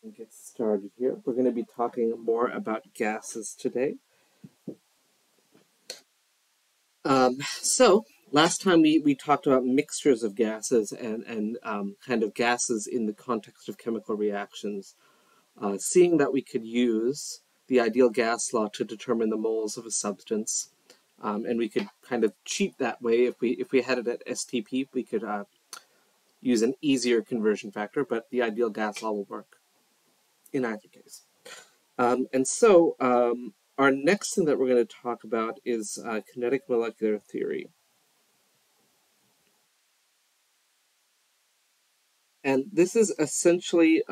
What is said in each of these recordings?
and get started here. We're going to be talking more about gases today. So last time we talked about mixtures of gases and kind of gases in the context of chemical reactions, seeing that we could use the ideal gas law to determine the moles of a substance, and we could kind of cheat that way. If we had it at STP, we could use an easier conversion factor, but the ideal gas law will work in either case. Our next thing that we're going to talk about is kinetic molecular theory. And this is essentially,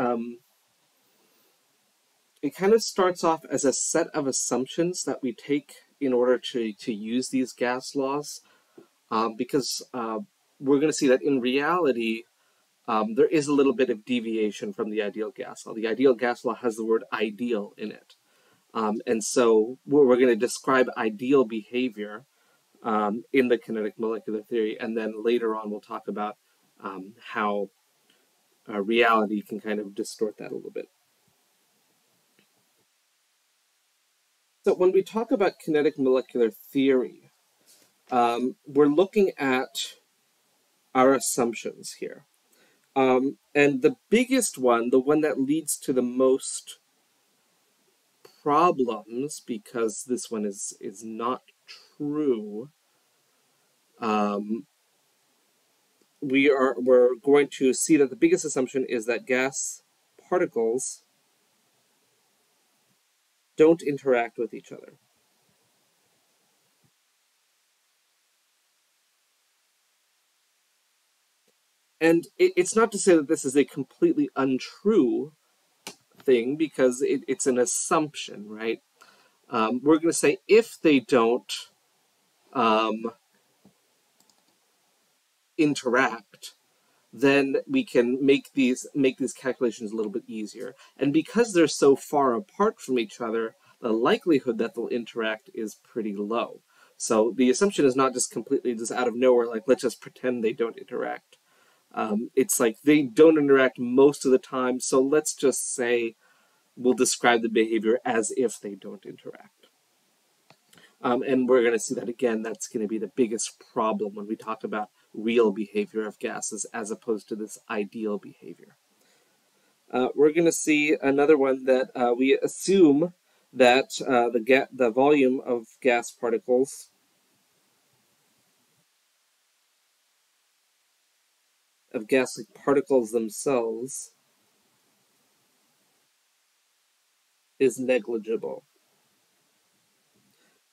it kind of starts off as a set of assumptions that we take in order to use these gas laws, because we're going to see that in reality, there is a little bit of deviation from the ideal gas law. The ideal gas law has the word ideal in it. And so we're going to describe ideal behavior in the kinetic molecular theory, and then later on we'll talk about how reality can kind of distort that a little bit. So when we talk about kinetic molecular theory, we're looking at our assumptions here. And the biggest one, the one that leads to the most problems, because this one is not true, we're going to see that the biggest assumption is that gas particles don't interact with each other. And it's not to say that this is a completely untrue thing, because it's an assumption, right? We're going to say if they don't interact, then we can make these calculations a little bit easier. And because they're so far apart from each other, the likelihood that they'll interact is pretty low. So the assumption is not just completely just out of nowhere, like let's just pretend they don't interact. It's like they don't interact most of the time, so let's just say we'll describe the behavior as if they don't interact. And we're going to see that again, that's going to be the biggest problem when we talk about real behavior of gases as opposed to this ideal behavior. We're going to see another one that we assume that the volume of gas particles themselves is negligible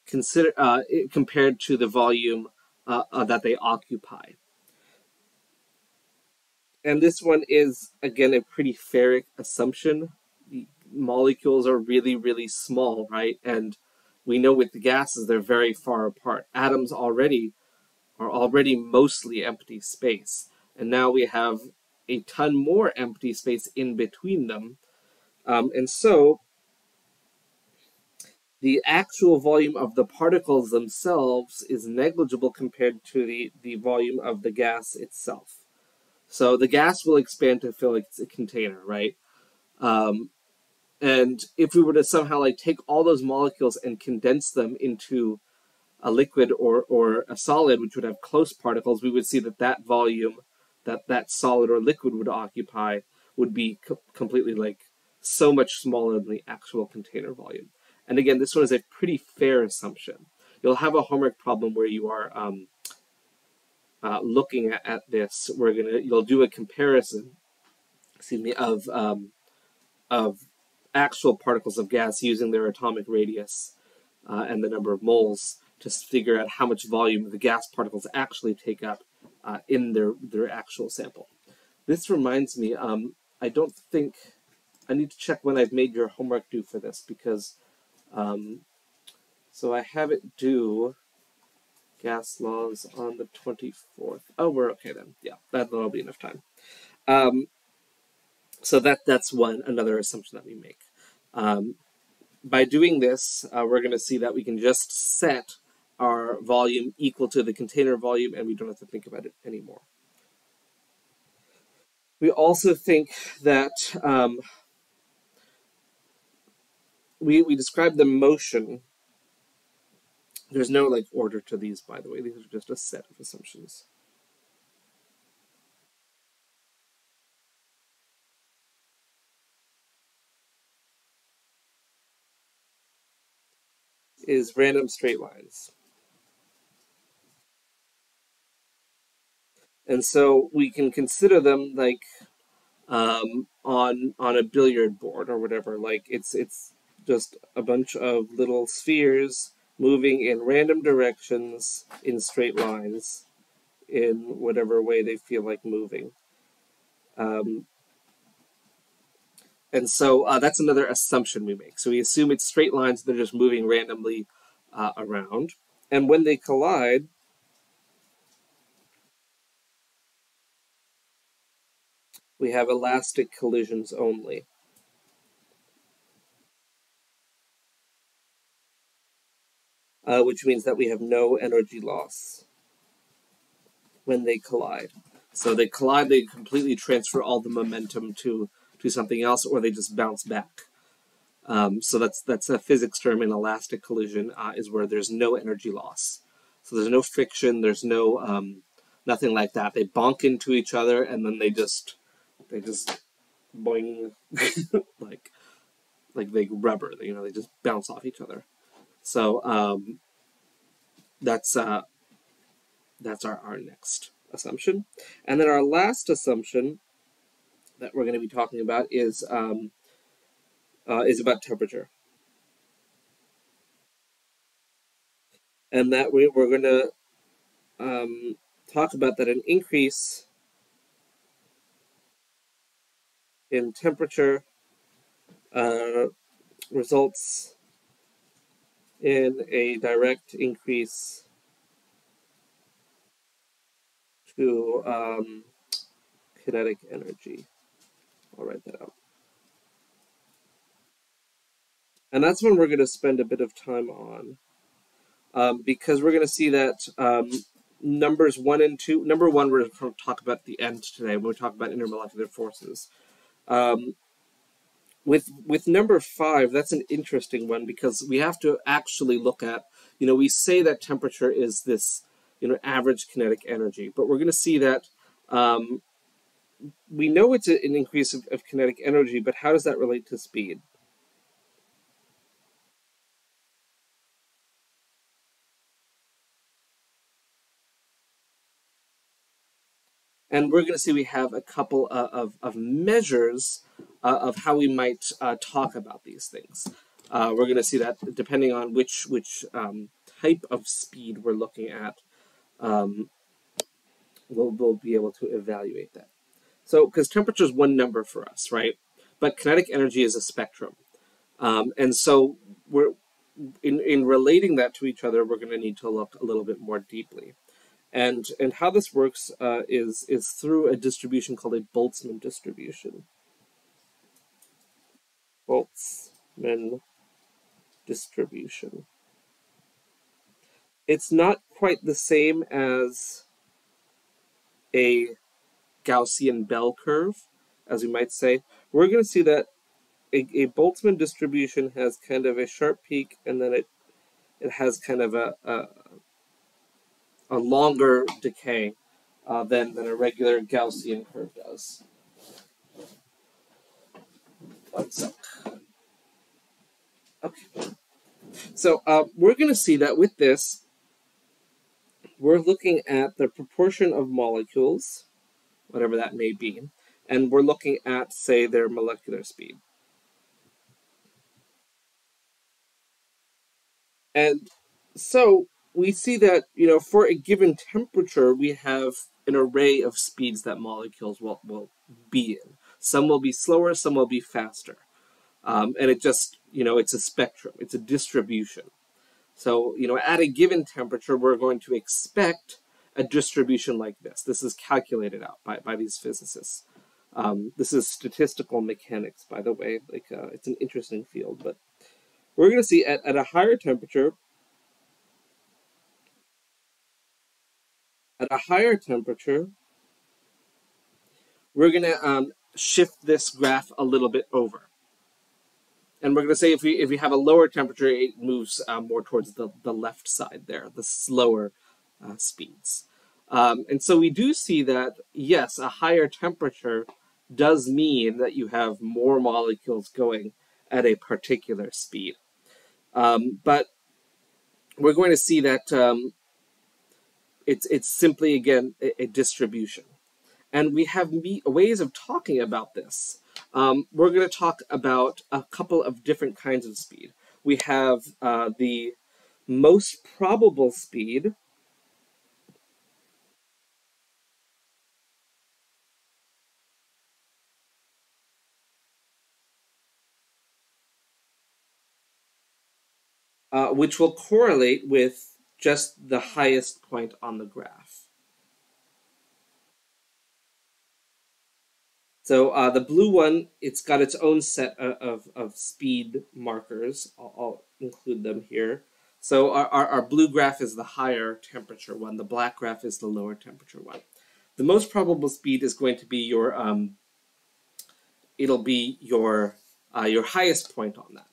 compared to the volume that they occupy. And this one is, again, a pretty fair assumption. The molecules are really, really small, right? And we know with the gases, they're very far apart. Atoms are already mostly empty space. And now we have a ton more empty space in between them. And so the actual volume of the particles themselves is negligible compared to the volume of the gas itself. So the gas will expand to fill a container, right? And if we were to somehow like take all those molecules and condense them into a liquid or a solid, which would have close particles, we would see that volume that solid or liquid would occupy would be completely like so much smaller than the actual container volume. And again, this one is a pretty fair assumption. You'll have a homework problem where you are looking at this. You'll do a comparison, of actual particles of gas using their atomic radius and the number of moles to figure out how much volume the gas particles actually take up in their actual sample. This reminds me, I don't think I need to check when I've made your homework due for this, because so I have it due gas laws on the 24th. Oh, we're okay then. Yeah, that'll be enough time. So that's another assumption that we make. By doing this, we're going to see that we can just set our volume equal to the container volume, and we don't have to think about it anymore. We also think that we describe the motion. There's no like order to these, by the way. These are just a set of assumptions. Is random straight lines. And so we can consider them like on a billiard board or whatever. Like it's just a bunch of little spheres moving in random directions in straight lines in whatever way they feel like moving. And so that's another assumption we make. So we assume it's straight lines, they're just moving randomly around. And when they collide, we have elastic collisions only, which means that we have no energy loss when they collide. So they collide, they completely transfer all the momentum to something else, or they just bounce back. So that's a physics term in elastic collision, is where there's no energy loss. So there's no friction, there's no nothing like that. They bonk into each other and then they just boing like they rubber. They just bounce off each other. So that's our next assumption, and then our last assumption that we're going to be talking about is about temperature, and that we're going to talk about that an increase in temperature results in a direct increase to kinetic energy. I'll write that out. And that's when we're going to spend a bit of time on, because we're going to see that numbers 1 and 2, number 1 we're going to talk about at the end today when we talk about intermolecular forces. With number 5, that's an interesting one because we have to actually look at, we say that temperature is this, average kinetic energy, but we're going to see that we know it's an increase of kinetic energy, but how does that relate to speed? And we're going to see we have a couple of measures of how we might talk about these things. We're going to see that depending on which type of speed we're looking at, we'll be able to evaluate that. So, because temperature is one number for us, right? But kinetic energy is a spectrum. And so we're in relating that to each other, we're going to need to look a little bit more deeply. And how this works is through a distribution called a Boltzmann distribution. Boltzmann distribution. It's not quite the same as a Gaussian bell curve, as we might say. We're going to see that a Boltzmann distribution has kind of a sharp peak, and then it has kind of a longer decay than a regular Gaussian curve does. So, okay. So we're going to see that with this, we're looking at the proportion of molecules, whatever that may be, and we're looking at, say, their molecular speed. And so we see that, for a given temperature, we have an array of speeds that molecules will be in. Some will be slower, some will be faster. And it just, it's a spectrum, it's a distribution. So, at a given temperature, we're going to expect a distribution like this. This is calculated out by these physicists. This is statistical mechanics, by the way. It's an interesting field, but we're going to see at a higher temperature, we're going to shift this graph a little bit over. And we're going to say if we have a lower temperature, it moves more towards the left side there, the slower speeds. And so we do see that, yes, a higher temperature does mean that you have more molecules going at a particular speed. But we're going to see that it's simply, again, a distribution. And we have ways of talking about this. We're going to talk about a couple of different kinds of speed. We have the most probable speed, which will correlate with just the highest point on the graph. So the blue one, it's got its own set of speed markers. I'll include them here. So our blue graph is the higher temperature one. The black graph is the lower temperature one. The most probable speed is going to be your it'll be your highest point on that.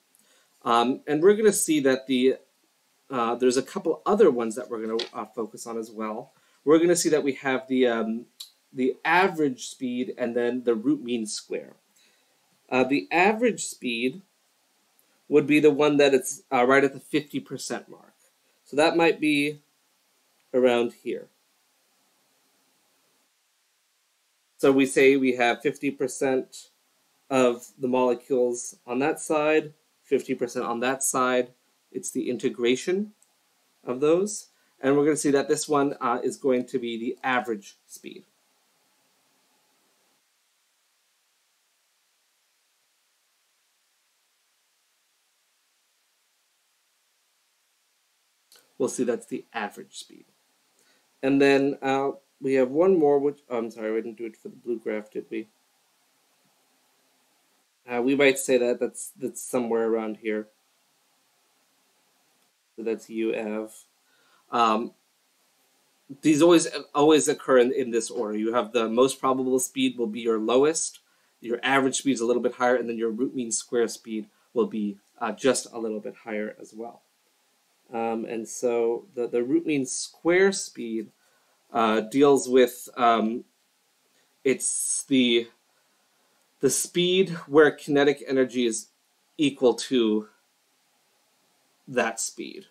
And we're going to see that there's a couple other ones that we're going to focus on as well. We're going to see that we have the average speed and then the root mean square. The average speed would be the one that it's right at the 50% mark. So that might be around here. So we say we have 50% of the molecules on that side, 50% on that side. It's the integration of those. And we're going to see that this one is going to be the average speed. We'll see that's the average speed. And then we have one more, which, oh, I'm sorry, we didn't do it for the blue graph, did we? We might say that that's somewhere around here. So that's UF. These always occur in this order. You have the most probable speed will be your lowest, your average speed is a little bit higher, and then your root mean square speed will be just a little bit higher as well. And so the root mean square speed deals with it's the speed where kinetic energy is equal to that speed,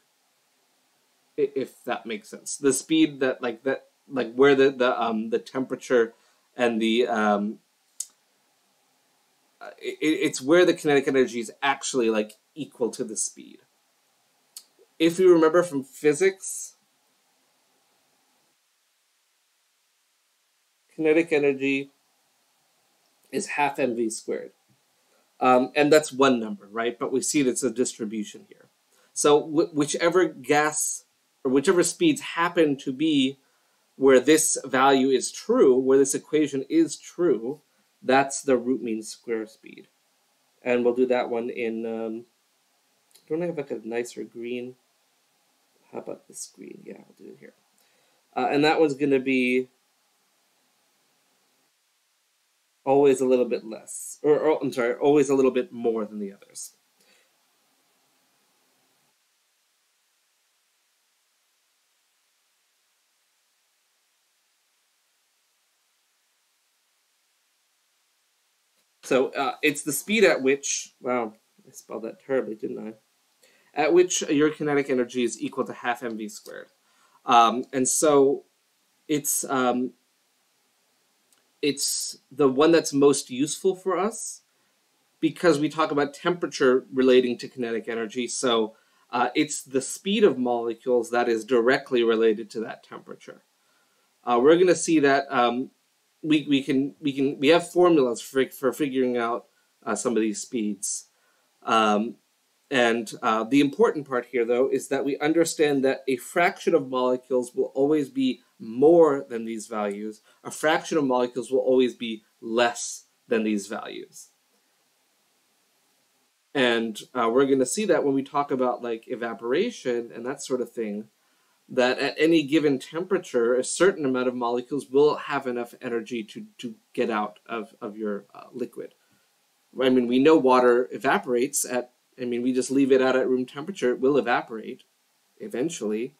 if that makes sense. The speed that where the temperature and it's where the kinetic energy is actually like equal to the speed. If you remember from physics, kinetic energy is half mv squared. And that's one number, right? But we see that's a distribution here. So whichever gas or whichever speeds happen to be where this value is true, where this equation is true, that's the root mean square speed. And we'll do that one in, don't I have like a nicer green? How about this green? Yeah, I'll do it here. And that one's going to be always a little bit less, or I'm sorry, always a little bit more than the others. So it's the speed at which, wow, I spelled that terribly, didn't I? At which your kinetic energy is equal to half mv squared. And so it's the one that's most useful for us because we talk about temperature relating to kinetic energy. So it's the speed of molecules that is directly related to that temperature. We're going to see that we have formulas for figuring out some of these speeds. And the important part here, though, is that we understand that a fraction of molecules will always be more than these values. A fraction of molecules will always be less than these values. And we're going to see that when we talk about like evaporation and that sort of thing, that at any given temperature, a certain amount of molecules will have enough energy to get out of your liquid. I mean, we know water evaporates we just leave it out at room temperature, it will evaporate eventually.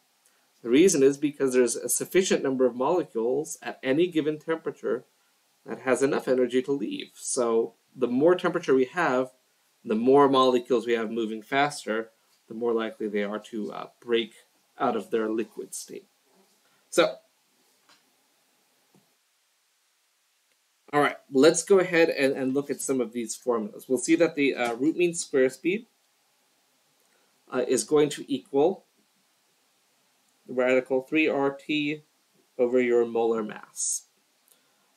The reason is because there's a sufficient number of molecules at any given temperature that has enough energy to leave. So the more temperature we have, the more molecules we have moving faster, the more likely they are to break out of their liquid state. So, all right, let's go ahead and look at some of these formulas. We'll see that the root mean square speed is going to equal the radical 3RT over your molar mass.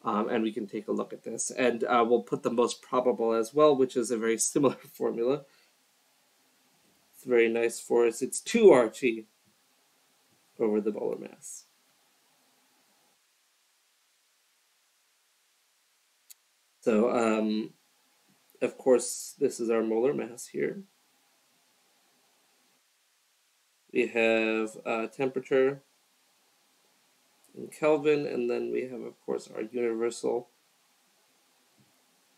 And we can take a look at this. And we'll put the most probable as well, which is a very similar formula. It's very nice for us. It's 2RT over the molar mass. So, of course, this is our molar mass here. We have temperature in Kelvin, and then we have, of course, our universal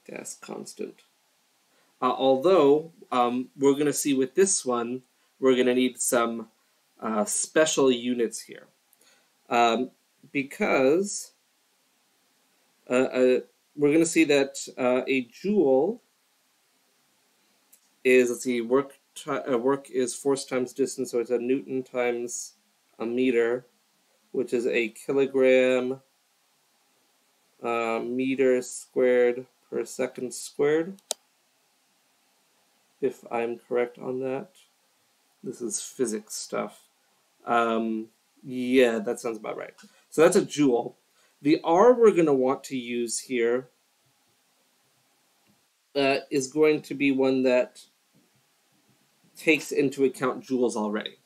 gas constant. Although, we're going to see with this one, we're going to need some special units here. Because we're going to see that a joule is, let's see, work is force times distance, so it's a Newton times a meter, which is a kilogram meter squared per second squared, if I'm correct on that. This is physics stuff. Yeah, that sounds about right. So that's a joule. The R we're going to want to use here is going to be one that takes into account joules already.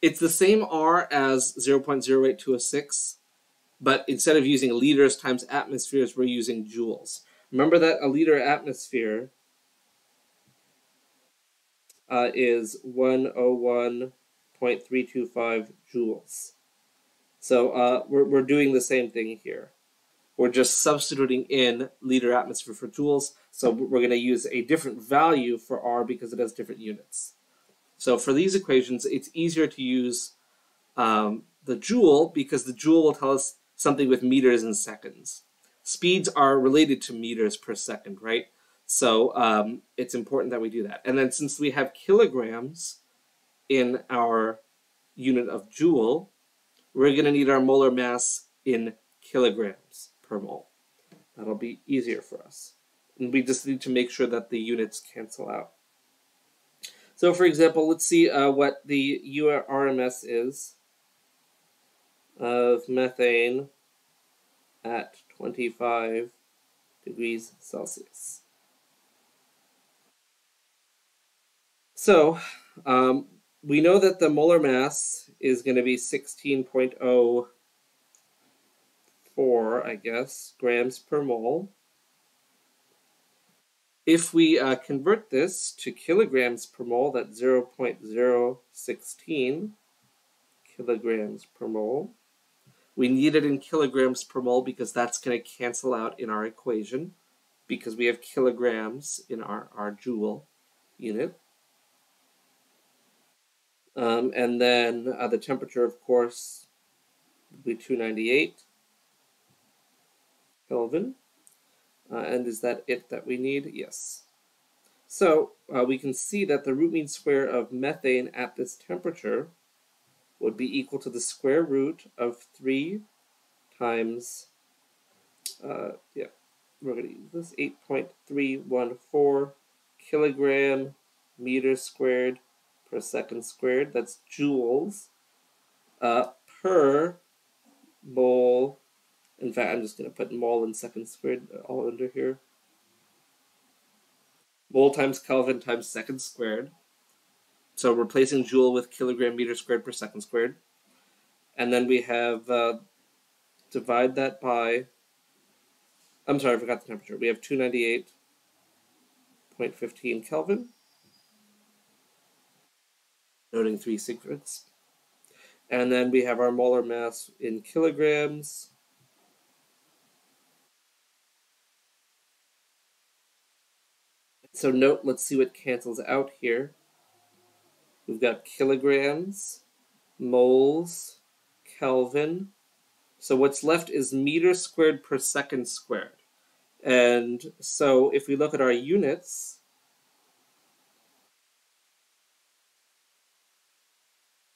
It's the same R as 0.08206, but instead of using liters times atmospheres, we're using joules. Remember that a liter atmosphere is 101.325 joules. So we're doing the same thing here. We're just substituting in liter atmosphere for joules, so we're going to use a different value for R because it has different units. So for these equations, it's easier to use the joule because the joule will tell us something with meters and seconds. Speeds are related to meters per second, right? So it's important that we do that. And then since we have kilograms in our unit of joule, we're going to need our molar mass in kilograms per mole. That'll be easier for us. And we just need to make sure that the units cancel out. So for example, let's see what the URMS is of methane at 25 degrees Celsius. So we know that the molar mass is going to be 16.04, I guess, grams per mole. If we convert this to kilograms per mole, that's 0.016 kilograms per mole. We need it in kilograms per mole because that's going to cancel out in our equation because we have kilograms in our joule unit. And then the temperature, of course, would be 298 Kelvin. And is that it that we need? Yes. So we can see that the root mean square of methane at this temperature would be equal to the square root of 3 times, we're going to use this, 8.314 kilogram meter squared per second squared. That's joules per mole. In fact, I'm just going to put mole and second squared all under here. Mole times Kelvin times second squared. So replacing joule with kilogram meter squared per second squared. And then we have divide that by, I'm sorry, I forgot the temperature. We have 298.15 Kelvin. Noting 3 secrets. And then we have our molar mass in kilograms. So note, let's see what cancels out here. We've got kilograms, moles, Kelvin. So what's left is meters squared per second squared. And so if we look at our units,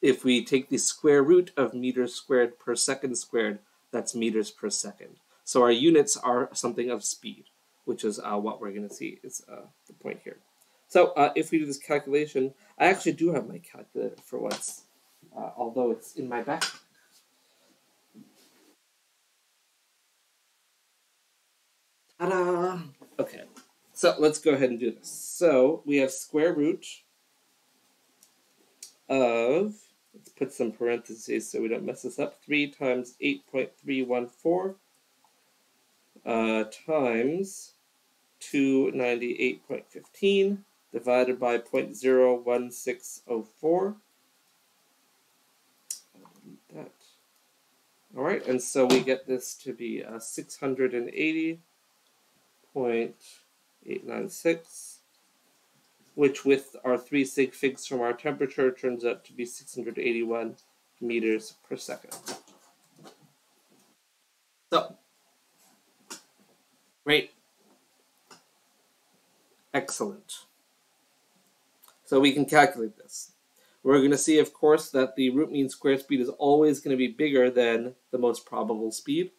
if we take the square root of meters squared per second squared, that's meters per second. So our units are something of speed, which is what we're going to see is the point here. So if we do this calculation, I actually do have my calculator for once, although it's in my back. Ta-da! Okay, so let's go ahead and do this. So we have square root of, let's put some parentheses so we don't mess this up, 3 times 8.314 times 298.15 divided by 0.01604. That. All right, and so we get this to be 680.896, which with our 3 sig figs from our temperature turns out to be 681 meters per second. So, great. Excellent. So we can calculate this. We're going to see, of course, that the root mean square speed is always going to be bigger than the most probable speed.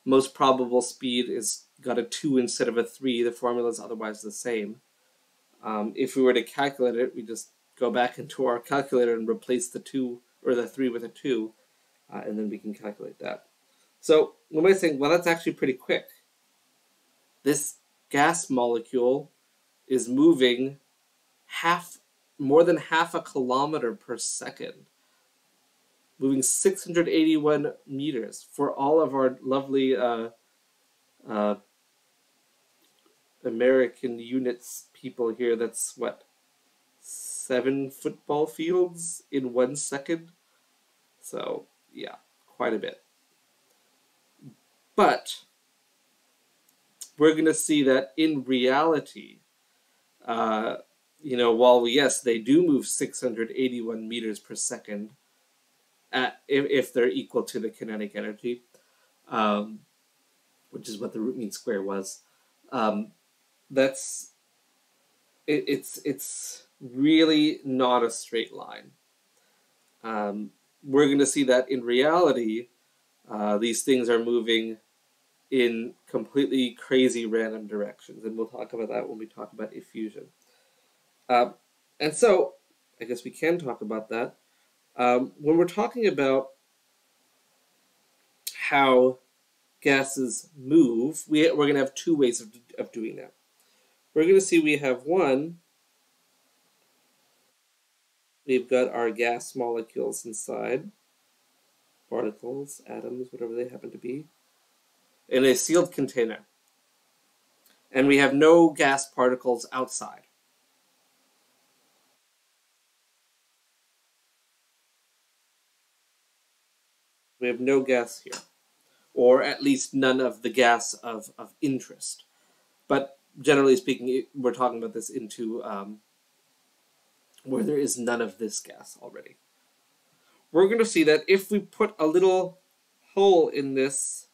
Most probable speed is got a 2 instead of a 3. The formula is otherwise the same. If we were to calculate it, we just go back into our calculator and replace the 2 or the 3 with a 2, and then we can calculate that. So what am I saying? Well, that's actually pretty quick. This gas molecule is moving more than half a kilometer per second, moving 681 meters. For all of our lovely American units people here, that's what, 7 football fields in 1 second? So yeah, quite a bit. But we're going to see that in reality, while yes, they do move 681 meters per second if they're equal to the kinetic energy, which is what the root mean square was. It's really not a straight line. We're going to see that in reality, these things are moving in completely crazy random directions, and we'll talk about that when we talk about effusion. And so, I guess we can talk about that. When we're talking about how gases move, we're going to have 2 ways of doing that. We're going to see we have one, we've got our gas molecules inside, particles, atoms, whatever they happen to be, in a sealed container. And we have no gas particles outside. We have no gas here, or at least none of the gas of interest. But generally speaking, we're talking about this into where there is none of this gas already. We're going to see that if we put a little hole in this,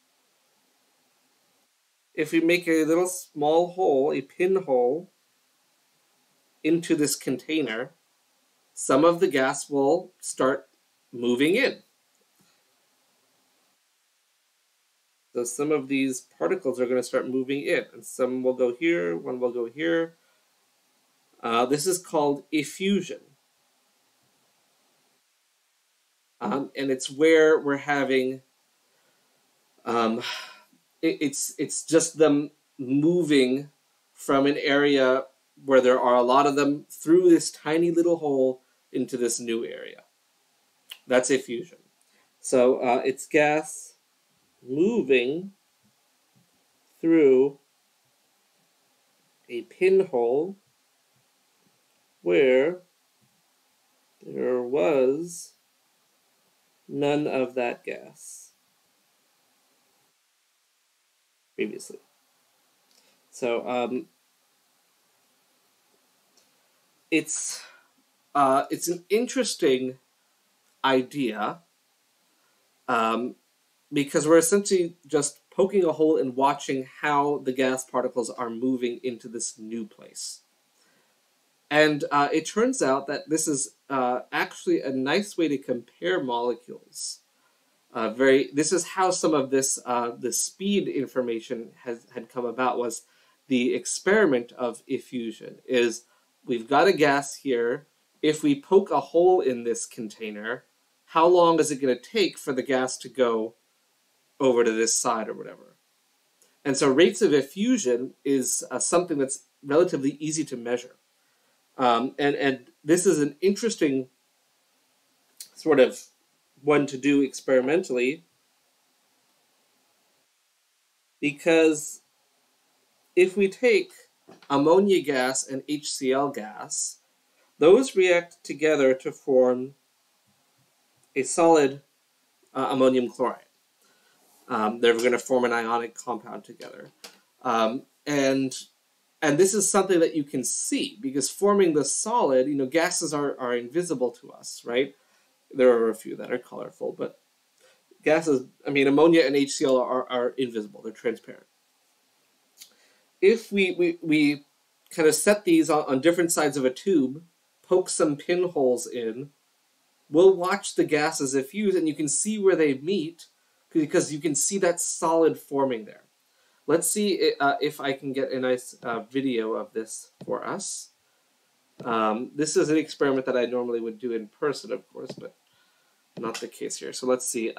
if we make a little small hole, a pinhole, into this container, some of the gas will start moving in. So some of these particles are going to start moving in, and some will go here, one will go here. This is called effusion. And it's where we're having, it's just them moving from an area where there are a lot of them through this tiny little hole into this new area. That's effusion. So it's gas moving through a pinhole where there was none of that gas previously. So it's an interesting idea, because we're essentially just poking a hole and watching how the gas particles are moving into this new place. And it turns out that this is actually a nice way to compare molecules. This is how some of this the speed information had come about, was the experiment of effusion. Is we've got a gas here. If we poke a hole in this container, how long is it going to take for the gas to go over to this side or whatever? And so rates of effusion is something that's relatively easy to measure. And this is an interesting sort of one to do experimentally, because if we take ammonia gas and HCl gas, those react together to form a solid ammonium chloride. They're going to form an ionic compound together. And this is something that you can see, because forming the solid, gases are invisible to us, right? There are a few that are colorful, but gases, ammonia and HCl are invisible. They're transparent. If we kind of set these on different sides of a tube, poke some pinholes in, we'll watch the gases effuse, and you can see where they meet, because you can see that solid forming there. Let's see if I can get a nice video of this for us. This is an experiment that I normally would do in person, of course, but not the case here. So let's see.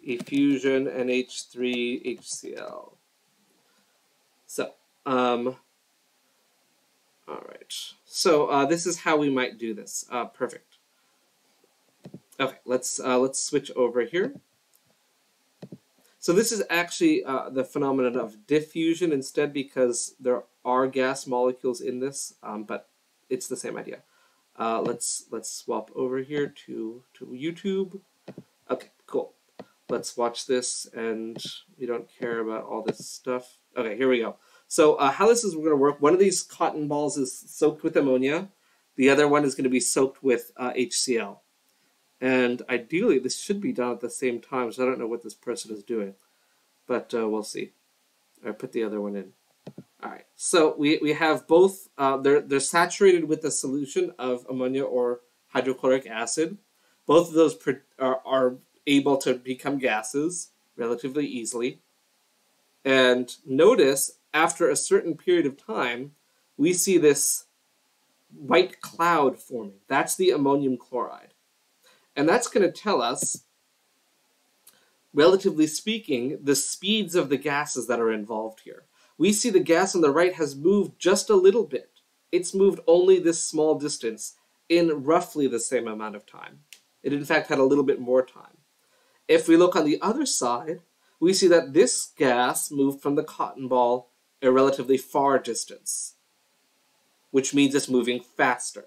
Effusion NH3HCl. So, all right. So this is how we might do this. Perfect. Okay, let's switch over here. So this is actually the phenomenon of diffusion instead, because there are gas molecules in this, but it's the same idea. Let's swap over here to YouTube. Okay, cool. Let's watch this, and we don't care about all this stuff. Okay, here we go. So how this is going to work, one of these cotton balls is soaked with ammonia. The other one is going to be soaked with HCl. And ideally, this should be done at the same time, so I don't know what this person is doing. But we'll see. I put the other one in. All right, so we have both, they're saturated with a solution of ammonia or hydrochloric acid. Both of those are able to become gases relatively easily. And notice, after a certain period of time, we see this white cloud forming. That's the ammonium chloride. And that's going to tell us, relatively speaking, the speeds of the gases that are involved here. We see the gas on the right has moved just a little bit. It's moved only this small distance in roughly the same amount of time. It, in fact, had a little bit more time. If we look on the other side, we see that this gas moved from the cotton ball a relatively far distance, which means it's moving faster.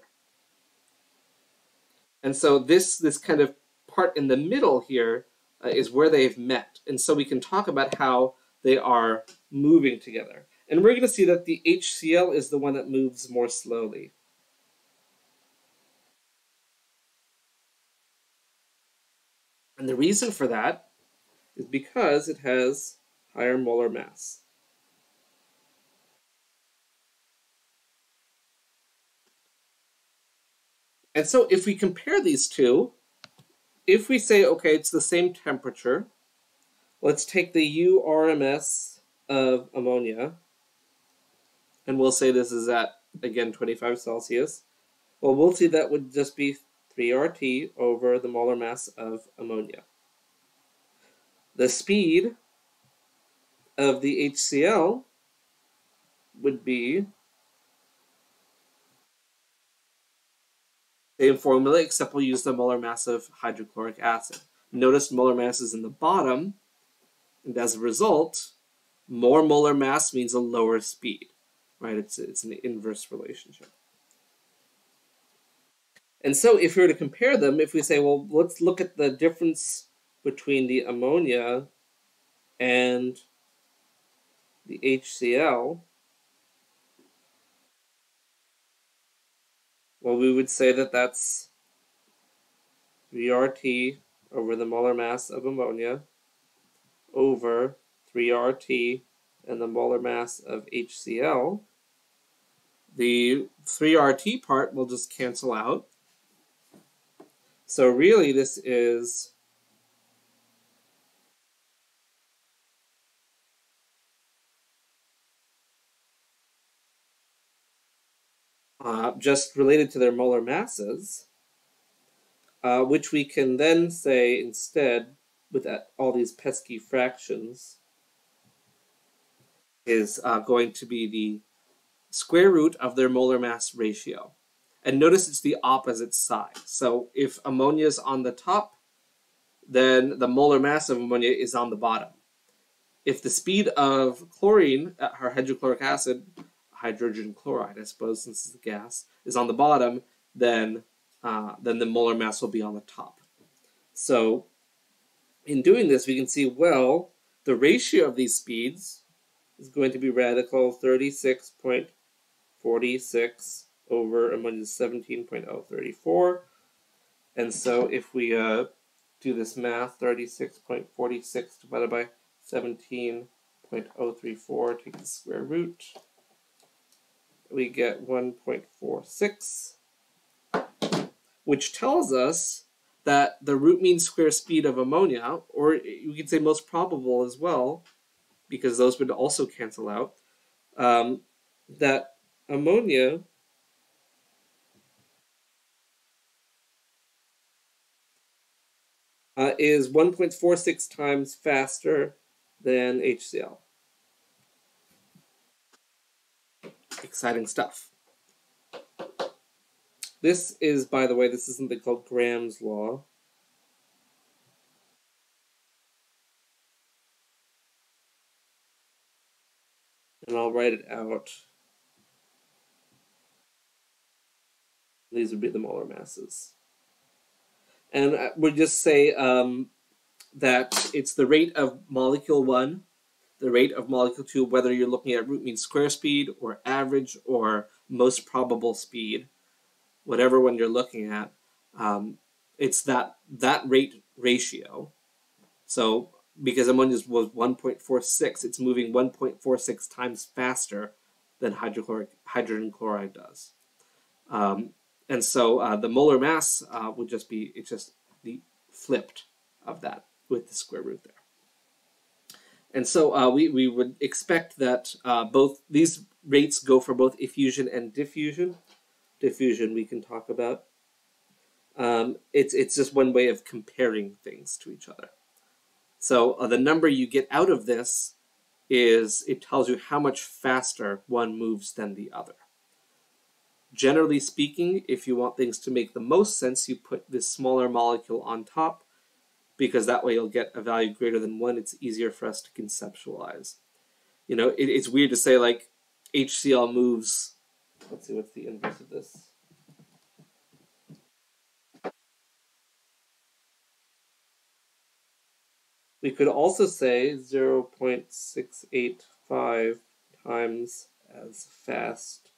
And so this kind of part in the middle here is where they've met. And so we can talk about how they are moving together. And we're going to see that the HCl is the one that moves more slowly. And the reason for that is because it has higher molar mass. And so if we compare these two, if we say, okay, it's the same temperature, let's take the URMS of ammonia, and we'll say this is at, again, 25 Celsius. Well, we'll see that would just be 3RT over the molar mass of ammonia. The speed of the HCl would be same formula, except we'll use the molar mass of hydrochloric acid. Notice molar mass is in the bottom, and as a result, more molar mass means a lower speed, right? It's an inverse relationship. And so if we were to compare them, if we say, well, let's look at the difference between the ammonia and the HCl, Well, we would say that that's 3RT over the molar mass of ammonia over 3RT and the molar mass of HCl. The 3RT part will just cancel out. So really this is just related to their molar masses, which we can then say instead, with all these pesky fractions, is going to be the square root of their molar mass ratio. And notice it's the opposite side. So if ammonia is on the top, then the molar mass of ammonia is on the bottom. If the speed of chlorine, or hydrochloric acid, hydrogen chloride, I suppose, since it's a gas, is on the bottom, then the molar mass will be on the top. So in doing this, we can see, well, the ratio of these speeds is going to be radical 36.46 over ammonia's 17.034. And so if we do this math, 36.46 divided by 17.034, take the square root, we get 1.46, which tells us that the root mean square speed of ammonia, or you could say most probable as well, because those would also cancel out, that ammonia is 1.46 times faster than HCl. Exciting stuff. This is, by the way, this is something called Graham's law. And I'll write it out. These would be the molar masses. And we'll just say that it's the rate of molecule 1, the rate of molecule 2, whether you're looking at root mean square speed or average or most probable speed, whatever one you're looking at, it's that rate ratio. So because ammonia was 1.46, it's moving 1.46 times faster than hydrogen chloride does. And so the molar mass would just be, it's just the flipped of that with the square root there. And so we would expect that both these rates go for both effusion and diffusion. Diffusion we can talk about. It's just one way of comparing things to each other. So the number you get out of this is, it tells you how much faster one moves than the other. Generally speaking, if you want things to make the most sense, you put this smaller molecule on top, because that way you'll get a value greater than 1. It's easier for us to conceptualize. You know, it's weird to say, like, HCl moves, let's see, what's the inverse of this? We could also say 0.685 times as fast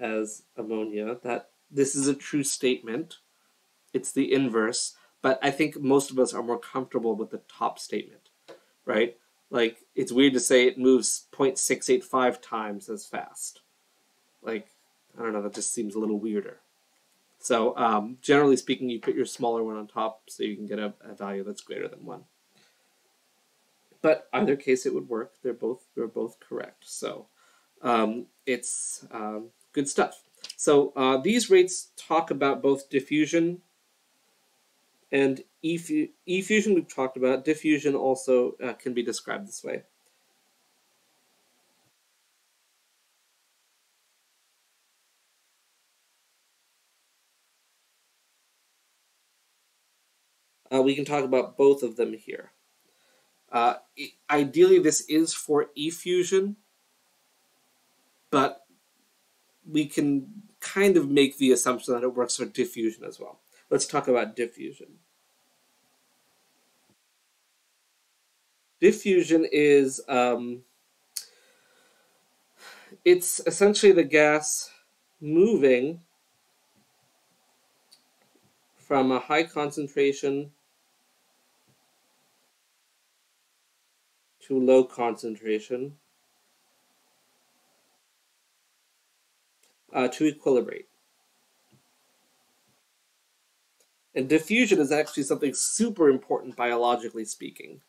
as ammonia. That this is a true statement. It's the inverse, but I think most of us are more comfortable with the top statement, right? Like, it's weird to say it moves 0.685 times as fast. Like, I don't know, that just seems a little weirder. So generally speaking, you put your smaller one on top so you can get a value that's greater than 1. But either case, it would work. They're both correct. So it's good stuff. So these rates talk about both diffusion and effusion. We've talked about. Diffusion also can be described this way. We can talk about both of them here. Ideally, this is for effusion, but we can kind of make the assumption that it works for diffusion as well. Let's talk about diffusion. Diffusion is, it's essentially the gas moving from a high concentration to low concentration to equilibrate. And diffusion is actually something super important biologically speaking.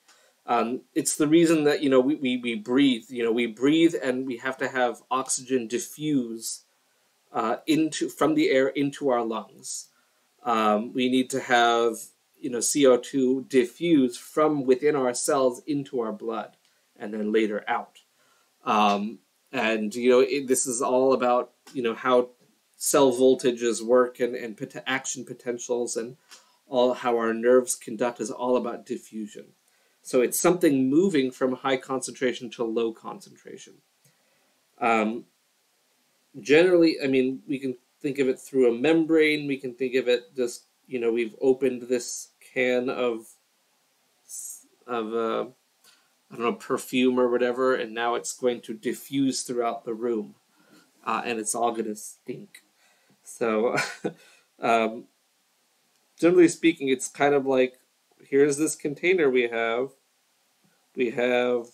It's the reason that we breathe. We breathe and we have to have oxygen diffuse from the air into our lungs. We need to have CO2 diffuse from within our cells into our blood and then later out. And this is all about how cell voltages work and action potentials and all how our nerves conduct is all about diffusion. So it's something moving from high concentration to low concentration. Generally, I mean, we can think of it through a membrane. We can think of it just, we've opened this can of I don't know, perfume or whatever, and now it's going to diffuse throughout the room, and it's all going to stink. So, generally speaking, it's kind of like, here's this container we have. We have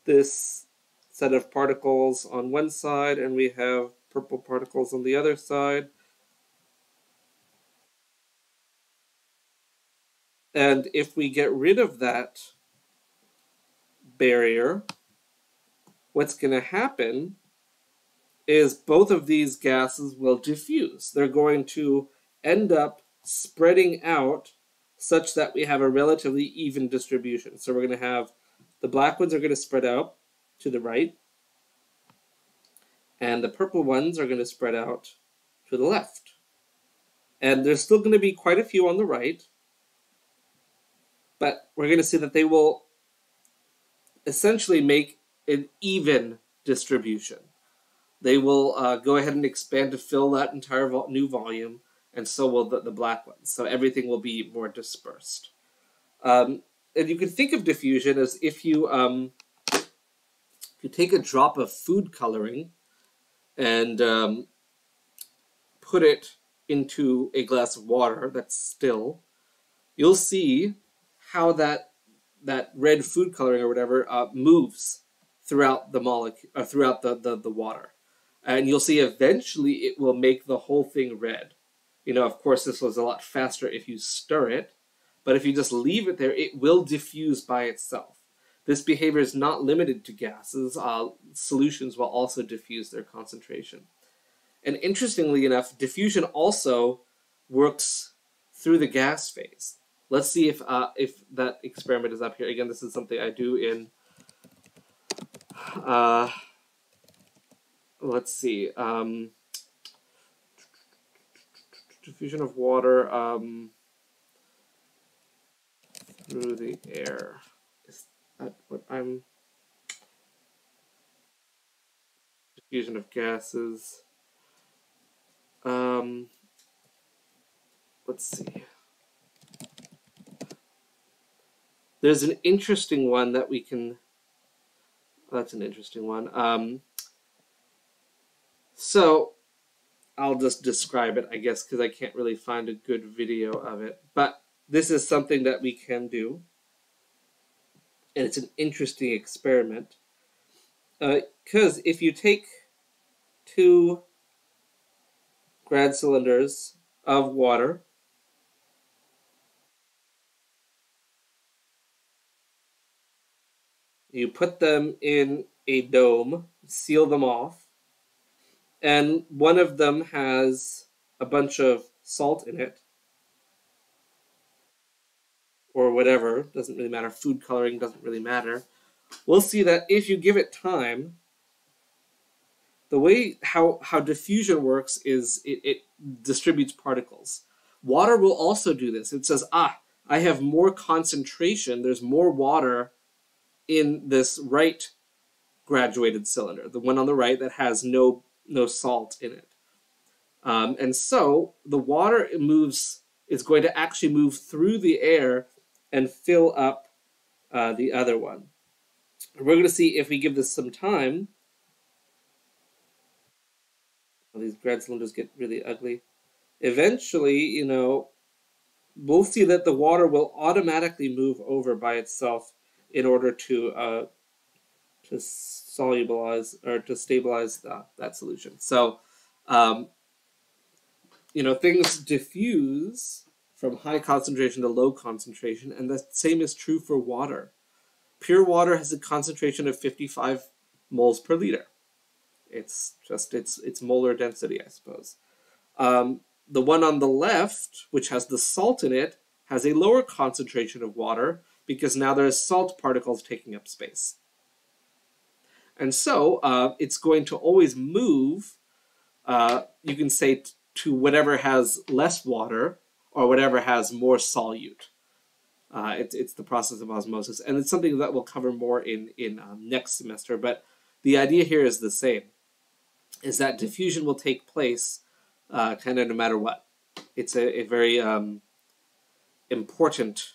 this set of particles on one side, and we have purple particles on the other side. And if we get rid of that barrier, what's going to happen is both of these gases will diffuse. They're going to end up spreading out such that we have a relatively even distribution. So we're going to have the black ones are going to spread out to the right, and the purple ones are going to spread out to the left. And there's still going to be quite a few on the right, but we're going to see that they will essentially make an even distribution. They will go ahead and expand to fill that entire new volume, and so will the black ones. So everything will be more dispersed. And you can think of diffusion as if you take a drop of food coloring and put it into a glass of water that's still, you'll see how that red food coloring or whatever moves throughout the molecule, or throughout the water. And you'll see eventually it will make the whole thing red. Of course, this was a lot faster if you stir it, but if you just leave it there, it will diffuse by itself. This behavior is not limited to gases. Solutions will also diffuse their concentration. And interestingly enough, diffusion also works through the gas phase. Let's see if that experiment is up here. Again, this is something I do in, let's see, diffusion of water through the air. Is that what I'm... Diffusion of gases. Let's see. There's an interesting one that we can... That's an interesting one. So I'll just describe it, I guess, because I can't really find a good video of it. But this is something that we can do. And it's an interesting experiment. Because if you take 2 grad cylinders of water, you put them in a dome, seal them off, and one of them has a bunch of salt in it, or whatever, doesn't really matter, food coloring doesn't really matter. We'll see that if you give it time, the way how diffusion works is it distributes particles. Water will also do this. It says, I have more concentration, there's more water in this right graduated cylinder, the one on the right that has no salt in it. And so the water is going to actually move through the air and fill up the other one. We're going to see if we give this some time. These grad cylinders get really ugly. eventually, you know, we'll see that the water will automatically move over by itself in order to solubilize or to stabilize that solution. So, um, you know, things diffuse from high concentration to low concentration, and the same is true for water. Pure water has a concentration of 55 moles per liter. It's just its molar density, I suppose. The one on the left, which has the salt in it, has a lower concentration of water because now there's salt particles taking up space. And so it's going to always move, you can say, to whatever has less water or whatever has more solute. It's the process of osmosis, and it's something that we'll cover more in next semester. But the idea here is the same: is that diffusion will take place kind of no matter what. It's a very important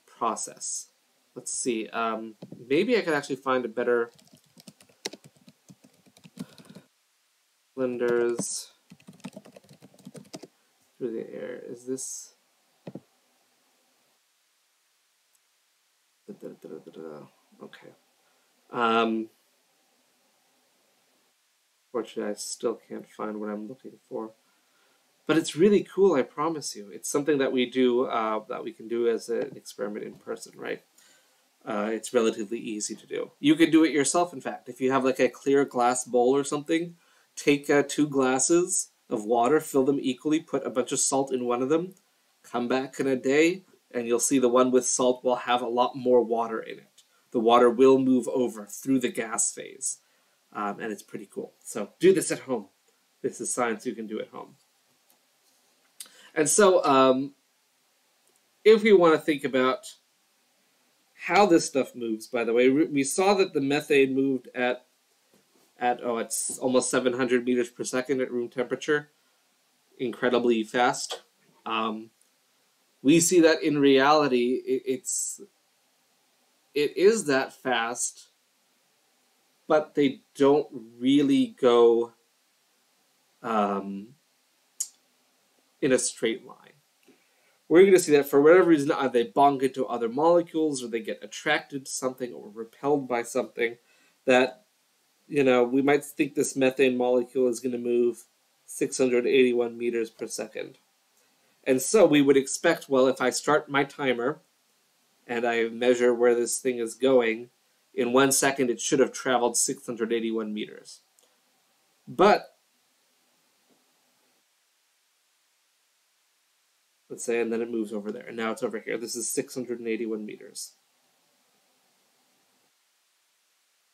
process. Let's see. Maybe I could actually find a better cylinders through the air. Is this? Okay. Fortunately, I still can't find what I'm looking for. But it's really cool, I promise you. It's something that we do, that we can do as an experiment in person, right? It's relatively easy to do. You could do it yourself, in fact. If you have like a clear glass bowl or something, take 2 glasses of water, fill them equally, put a bunch of salt in one of them, come back in a day, and you'll see the one with salt will have a lot more water in it. The water will move over through the gas phase, and it's pretty cool. So do this at home. This is science you can do at home. And so if we want to think about how this stuff moves, by the way, we saw that the methane moved at it's almost 700 meters per second at room temperature, incredibly fast. We see that in reality, it is that fast, but they don't really go in a straight line. We're going to see that for whatever reason, either they bond into other molecules, or they get attracted to something, or repelled by something, that, you know, we might think this methane molecule is going to move 681 meters per second. And so we would expect, well, if I start my timer and I measure where this thing is going, in 1 second it should have traveled 681 meters. But let's say, and then it moves over there, and now it's over here. This is 681 meters.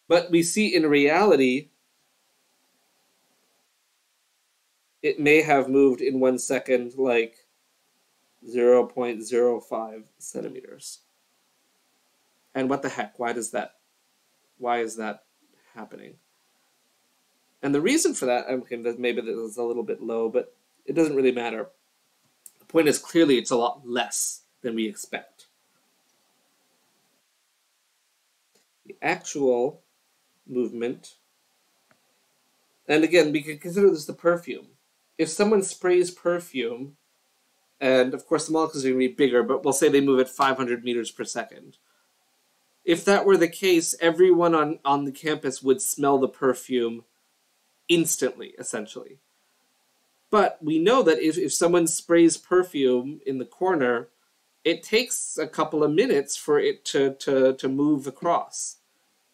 But we see in reality, it may have moved in 1 second like 0.05 centimeters. And what the heck? Why is that happening? And the reason for that, okay, maybe this is a little bit low, but it doesn't really matter. The point is, clearly it's a lot less than we expect. The actual movement, and again, we can consider this the perfume. If someone sprays perfume, and of course the molecules are going to be bigger, but we'll say they move at 500 meters per second. If that were the case, everyone on the campus would smell the perfume instantly, essentially. But we know that if someone sprays perfume in the corner, it takes a couple of minutes for it to move across.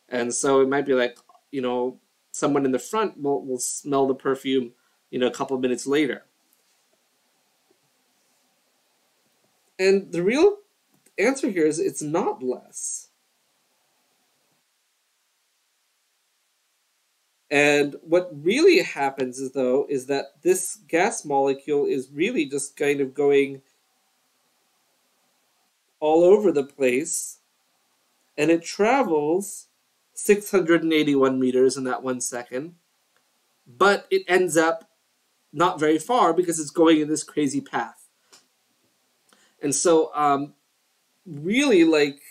And so it might be like, you know, someone in the front will smell the perfume, you know, a couple of minutes later. And the real answer here is it's not less. And what really happens is, though, is that this gas molecule is really just kind of going all over the place, and it travels 681 meters in that 1 second, but it ends up not very far because it's going in this crazy path. And so, really, like,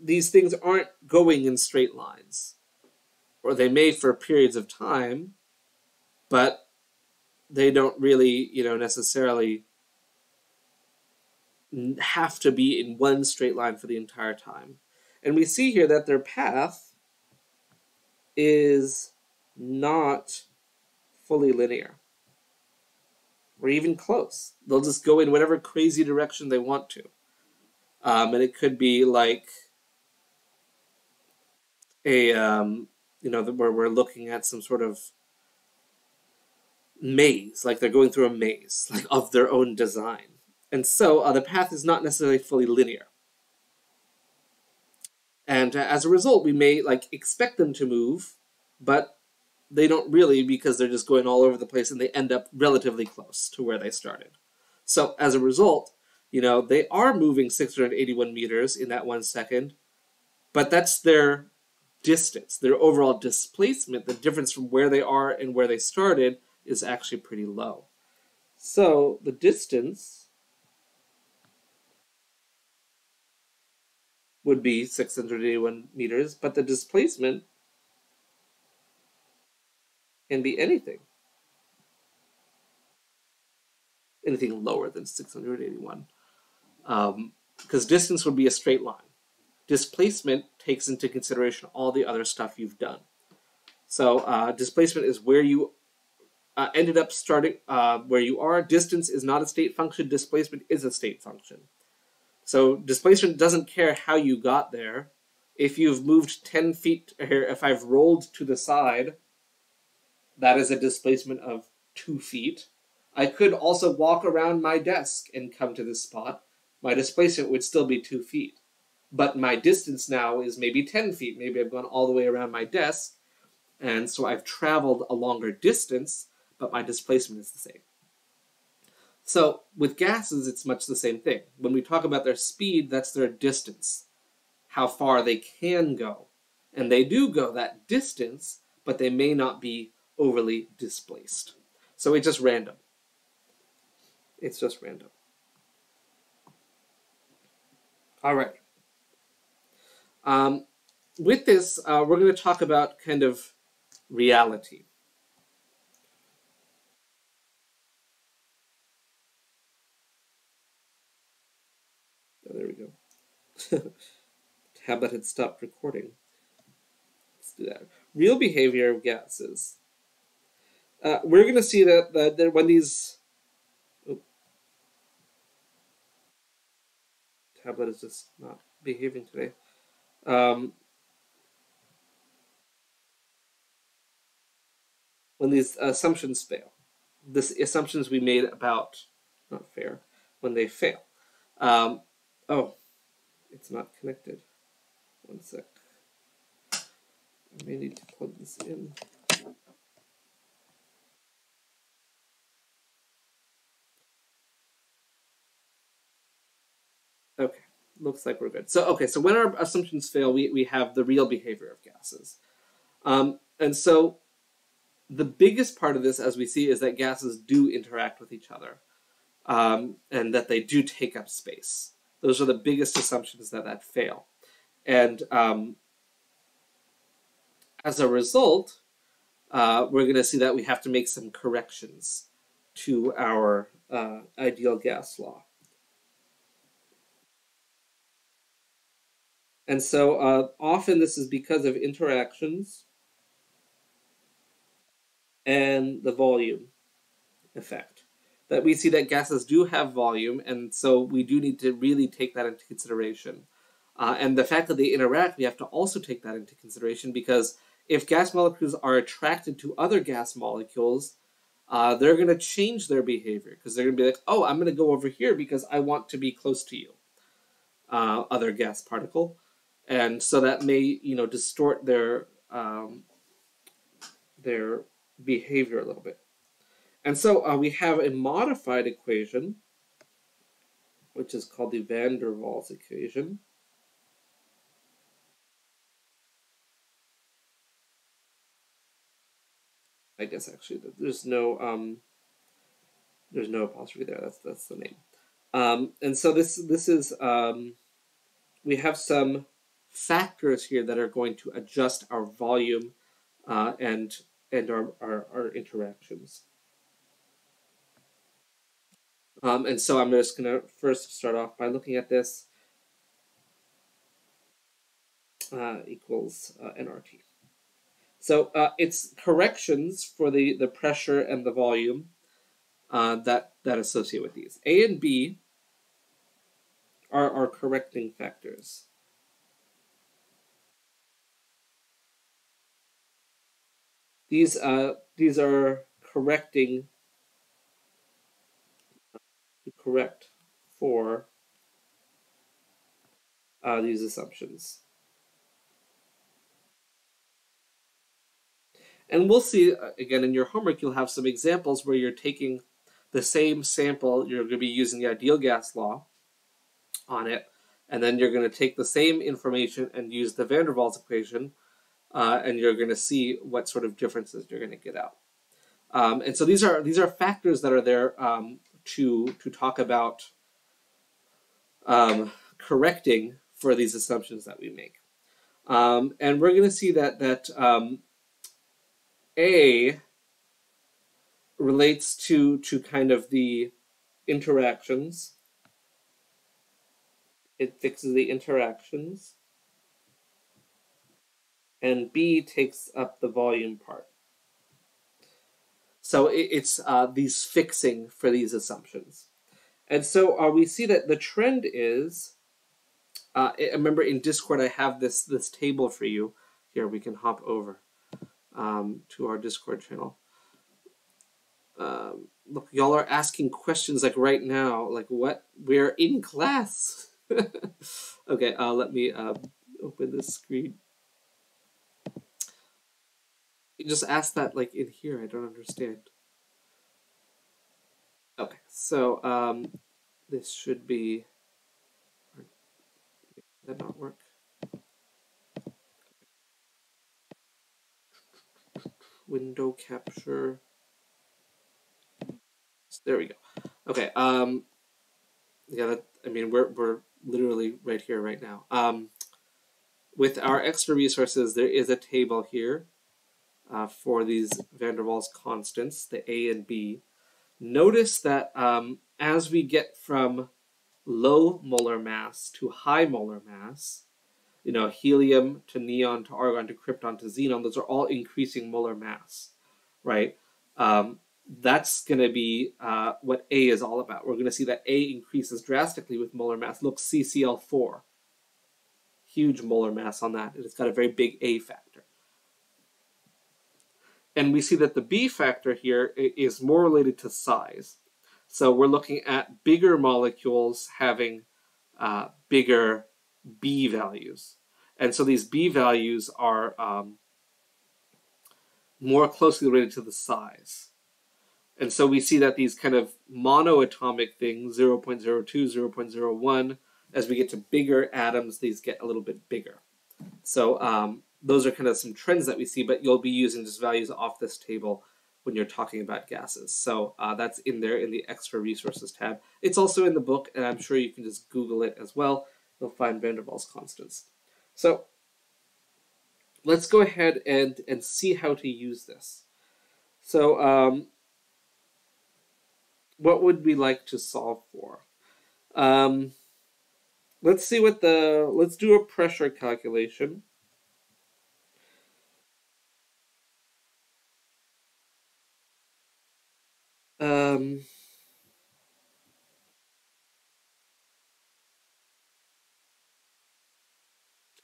these things aren't going in straight lines. Or they may for periods of time, but they don't really, necessarily have to be in one straight line for the entire time. And we see here that their path is not fully linear or even close. They'll just go in whatever crazy direction they want to. And it could be like a, where we're looking at some sort of maze, like they're going through a maze, like of their own design. And so the path is not necessarily fully linear. And as a result, we may expect them to move, but they don't really, because they're just going all over the place and they end up relatively close to where they started. So as a result, they are moving 681 meters in that 1 second, but that's their distance, their overall displacement. The difference from where they are and where they started is actually pretty low. So the distance would be 681 meters, but the displacement can be anything lower than 681, because distance would be a straight line. Displacement takes into consideration all the other stuff you've done. So displacement is where you ended up starting, where you are. Distance is not a state function. Displacement is a state function. So displacement doesn't care how you got there. If you've moved 10 feet, or if I've rolled to the side, that is a displacement of 2 feet. I could also walk around my desk and come to this spot. My displacement would still be 2 feet. But my distance now is maybe 10 feet. Maybe I've gone all the way around my desk, and so I've traveled a longer distance, but my displacement is the same. So with gases, it's much the same thing. When we talk about their speed, that's their distance, how far they can go. And they do go that distance, but they may not be overly displaced. So it's just random. It's just random. All right. With this, we're going to talk about kind of reality. Oh, there we go. Tablet had stopped recording. Let's do that. Real behavior of gases. We're going to see that when these... Oh, tablet is just not behaving today. When these assumptions fail. The assumptions we made about... Not fair. When they fail. Oh, it's not connected. 1 sec. I may need to plug this in. Okay, looks like we're good. So when our assumptions fail, we have the real behavior of gases. And so the biggest part of this, as we see, is that gases do interact with each other, and that they do take up space. Those are the biggest assumptions that fail. And as a result, we're going to see that we have to make some corrections to our ideal gas law. And so often this is because of interactions and the volume effect. That we see that gases do have volume, and so we do need to really take that into consideration. And the fact that they interact, we have to also take that into consideration, because if gas molecules are attracted to other gas molecules, they're going to change their behavior, because they're going to be like, oh, I'm going to go over here because I want to be close to you, other gas particle. And so that may, distort their behavior a little bit. And so we have a modified equation, which is called the van der Waals equation. I guess actually there's no apostrophe there. That's the name. And so this is we have some factors here that are going to adjust our volume and our interactions. And so I'm just going to first start off by looking at this equals nRT. So it's corrections for the pressure and the volume that associate with these. A and B are correcting factors. These are correcting to correct for these assumptions. And we'll see, again, in your homework, you'll have some examples where you're taking the same sample, you're going to be using the ideal gas law on it, and then you're going to take the same information and use the van der Waals equation, and you're going to see what sort of differences you're going to get out. And so these are factors that are there to talk about correcting for these assumptions that we make. And we're going to see that A relates to kind of the interactions. It fixes the interactions. And B takes up the volume part. So it's these fixing for these assumptions. And so we see that the trend is, remember in Discord I have this table for you. Here, we can hop over to our Discord channel. Look, y'all are asking questions like right now, like what? We're in class. Okay, let me open this screen. You just asked that like in here, I don't understand. Okay, so this should be, did that not work? Window capture. There we go. Okay. Yeah. I mean, we're literally right here right now. With our extra resources, there is a table here for these van der Waals constants, the A and B. Notice that as we get from low molar mass to high molar mass, you know, helium to neon to argon to krypton to xenon, those are all increasing molar mass, right? That's going to be what A is all about. We're going to see that A increases drastically with molar mass. Look, CCl4. Huge molar mass on that. It's got a very big A factor. And we see that the B factor here is more related to size. So we're looking at bigger molecules having bigger B values. And so these B values are more closely related to the size. And so we see that these kind of monoatomic things, 0.02, 0.01, as we get to bigger atoms, these get a little bit bigger. So those are kind of some trends that we see, but you'll be using just values off this table when you're talking about gases. So that's in there in the extra resources tab. It's also in the book, and I'm sure you can just Google it as well. You'll find van der Waals constants. So let's go ahead and see how to use this. So what would we like to solve for? Let's see what let's do a pressure calculation.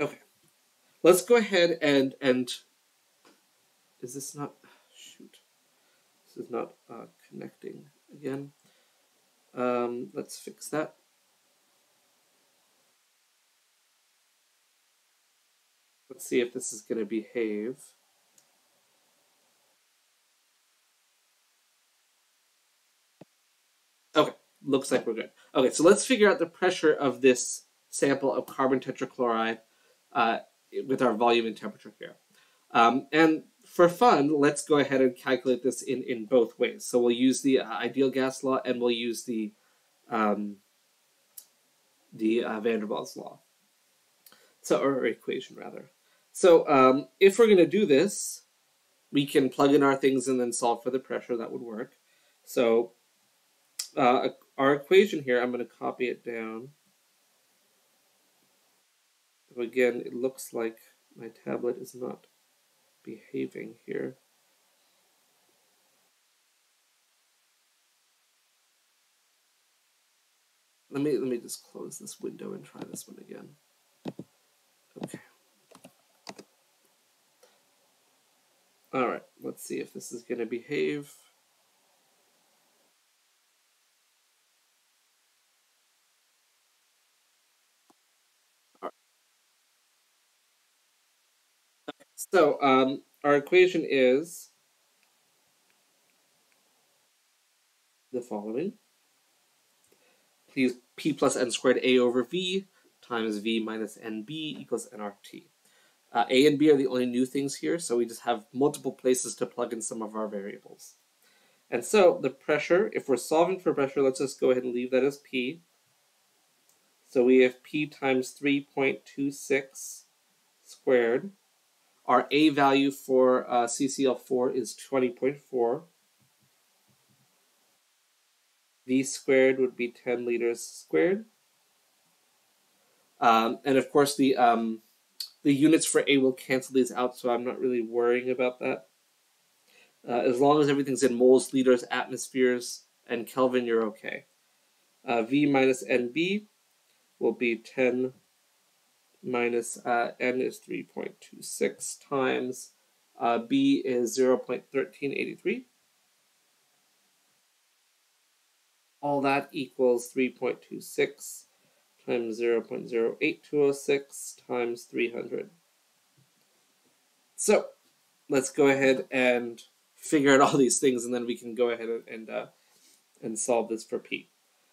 Okay, let's go ahead and is this not, shoot, this is not connecting again. Let's fix that. Let's see if this is going to behave. Okay, looks like we're good. Okay, so let's figure out the pressure of this sample of carbon tetrachloride with our volume and temperature here. And for fun, let's go ahead and calculate this in both ways. So we'll use the ideal gas law, and we'll use the van der Waals law. So, or equation rather. So if we're going to do this, we can plug in our things and then solve for the pressure. That would work. So our equation here, I'm going to copy it down. So again, it looks like my tablet is not behaving here. Let me just close this window and try this one again. Okay. All right, let's see if this is going to behave. All right. So our equation is the following. Please P plus n squared A over V times V minus NB equals nRT. A and B are the only new things here, so we just have multiple places to plug in some of our variables. And so the pressure, if we're solving for pressure, let's just go ahead and leave that as P. So we have P times 3.26 squared. Our A value for CCl4 is 20.4. V squared would be 10 liters squared. And of course, the units for A will cancel these out, so I'm not really worrying about that. As long as everything's in moles, liters, atmospheres, and Kelvin, you're okay. V minus NB will be 10 minus N is 3.26 times B is 0.1383. All that equals 3.26 times 0.08206 times 300. So let's go ahead and figure out all these things, and then we can go ahead and solve this for P.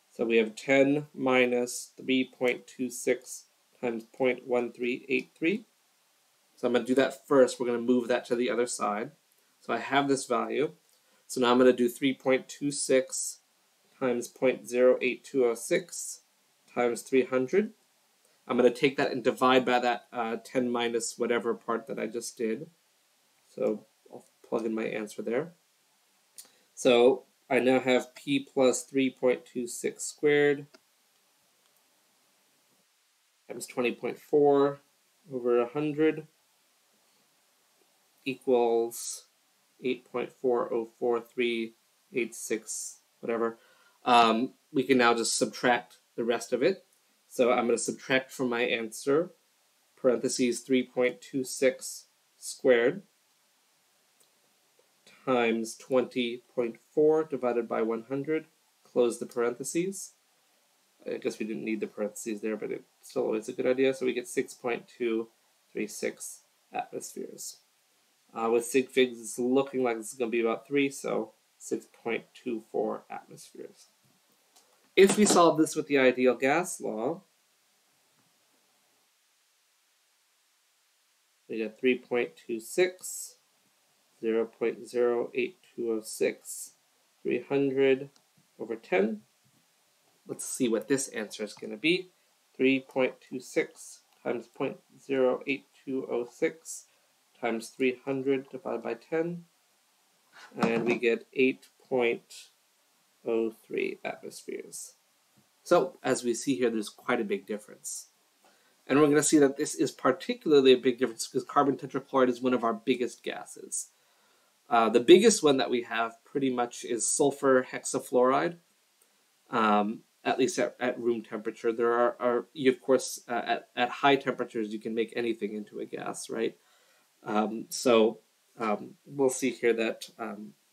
So we have 10 minus 3.26 times 0.1383. So I'm going to do that first. We're going to move that to the other side. So I have this value. So now I'm going to do 3.26 times 0.08206 times 300. I'm going to take that and divide by that 10 minus whatever part that I just did. So I'll plug in my answer there. So I now have P plus 3.26 squared times 20.4 over 100 equals 8.404386, whatever. We can now just subtract the rest of it. So I'm going to subtract from my answer, parentheses 3.26 squared times 20.4 divided by 100, close the parentheses. I guess we didn't need the parentheses there, but it's still always a good idea. So we get 6.236 atmospheres. With sig figs, it's looking like it's going to be about 3, so 6.24 atmospheres. If we solve this with the ideal gas law, we get 3.26, 0.08206, 300 over 10. Let's see what this answer is going to be. 3.26 times 0.08206 times 300 divided by 10. And we get 8.03 atmospheres. So, as we see here, there's quite a big difference. And we're going to see that this is particularly a big difference because carbon tetrachloride is one of our biggest gases. The biggest one that we have pretty much is sulfur hexafluoride, at least at room temperature. There are of course, at high temperatures, you can make anything into a gas, right? We'll see here that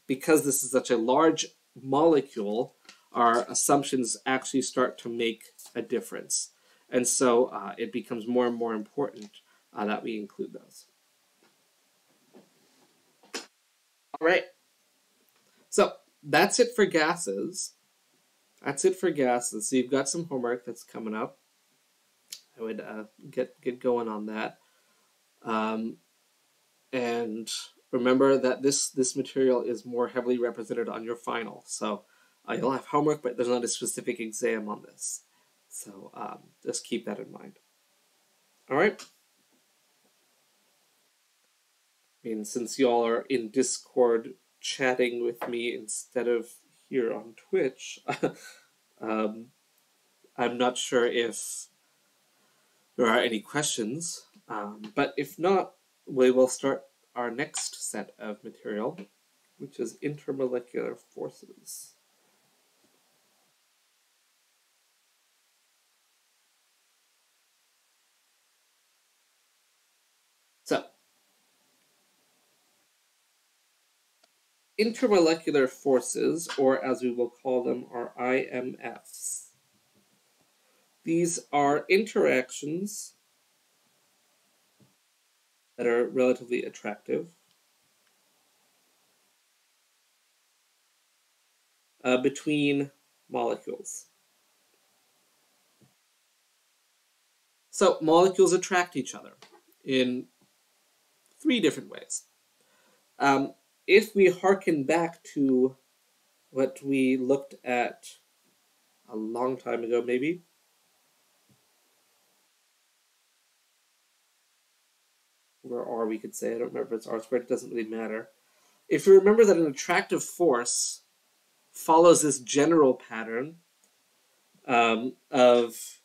because this is such a large molecule, our assumptions actually start to make a difference. And so it becomes more and more important that we include those. All right. So that's it for gases. That's it for gases. So you've got some homework that's coming up. I would get going on that. And remember that this material is more heavily represented on your final. So you'll have homework, but there's not a specific exam on this. So just keep that in mind. All right. I mean, since y'all are in Discord chatting with me instead of here on Twitch, I'm not sure if there are any questions, but if not, we will start our next set of material, which is intermolecular forces. So, intermolecular forces, or as we will call them, are IMFs. These are interactions that are relatively attractive between molecules. So molecules attract each other in three different ways. If we hearken back to what we looked at a long time ago, maybe, or R we could say, I don't remember if it's R squared, it doesn't really matter. If you remember that an attractive force follows this general pattern of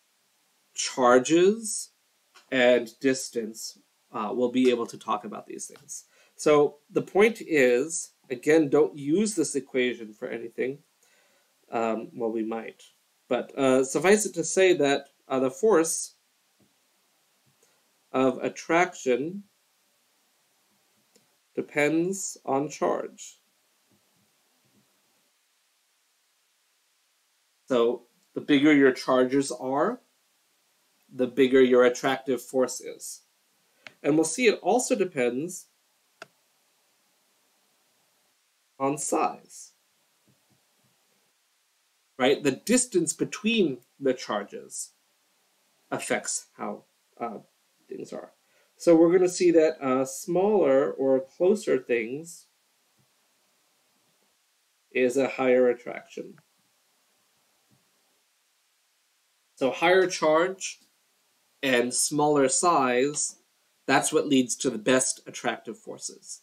charges and distance, we'll be able to talk about these things. So the point is, again, don't use this equation for anything. Well, we might. But suffice it to say that the force of attraction depends on charge. So the bigger your charges are, the bigger your attractive force is. And we'll see it also depends on size. Right? The distance between the charges affects how things are. So we're going to see that smaller or closer things is a higher attraction. So higher charge and smaller size, that's what leads to the best attractive forces.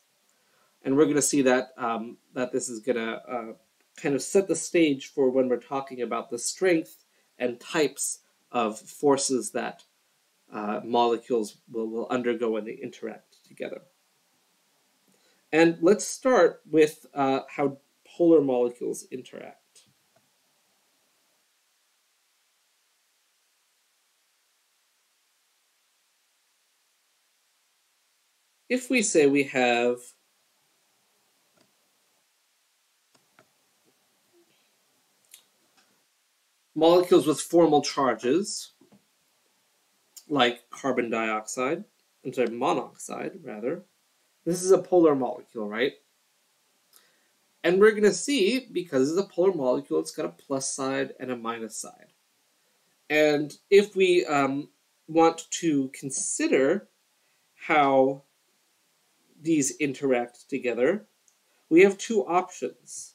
And we're going to see that, that this is going to kind of set the stage for when we're talking about the strength and types of forces that molecules will undergo when they interact together. And let's start with how polar molecules interact. If we say we have molecules with formal charges, like carbon dioxide, monoxide, rather, this is a polar molecule, right? And we're going to see, because it's a polar molecule, it's got a plus side and a minus side. And if we want to consider how these interact together, we have two options.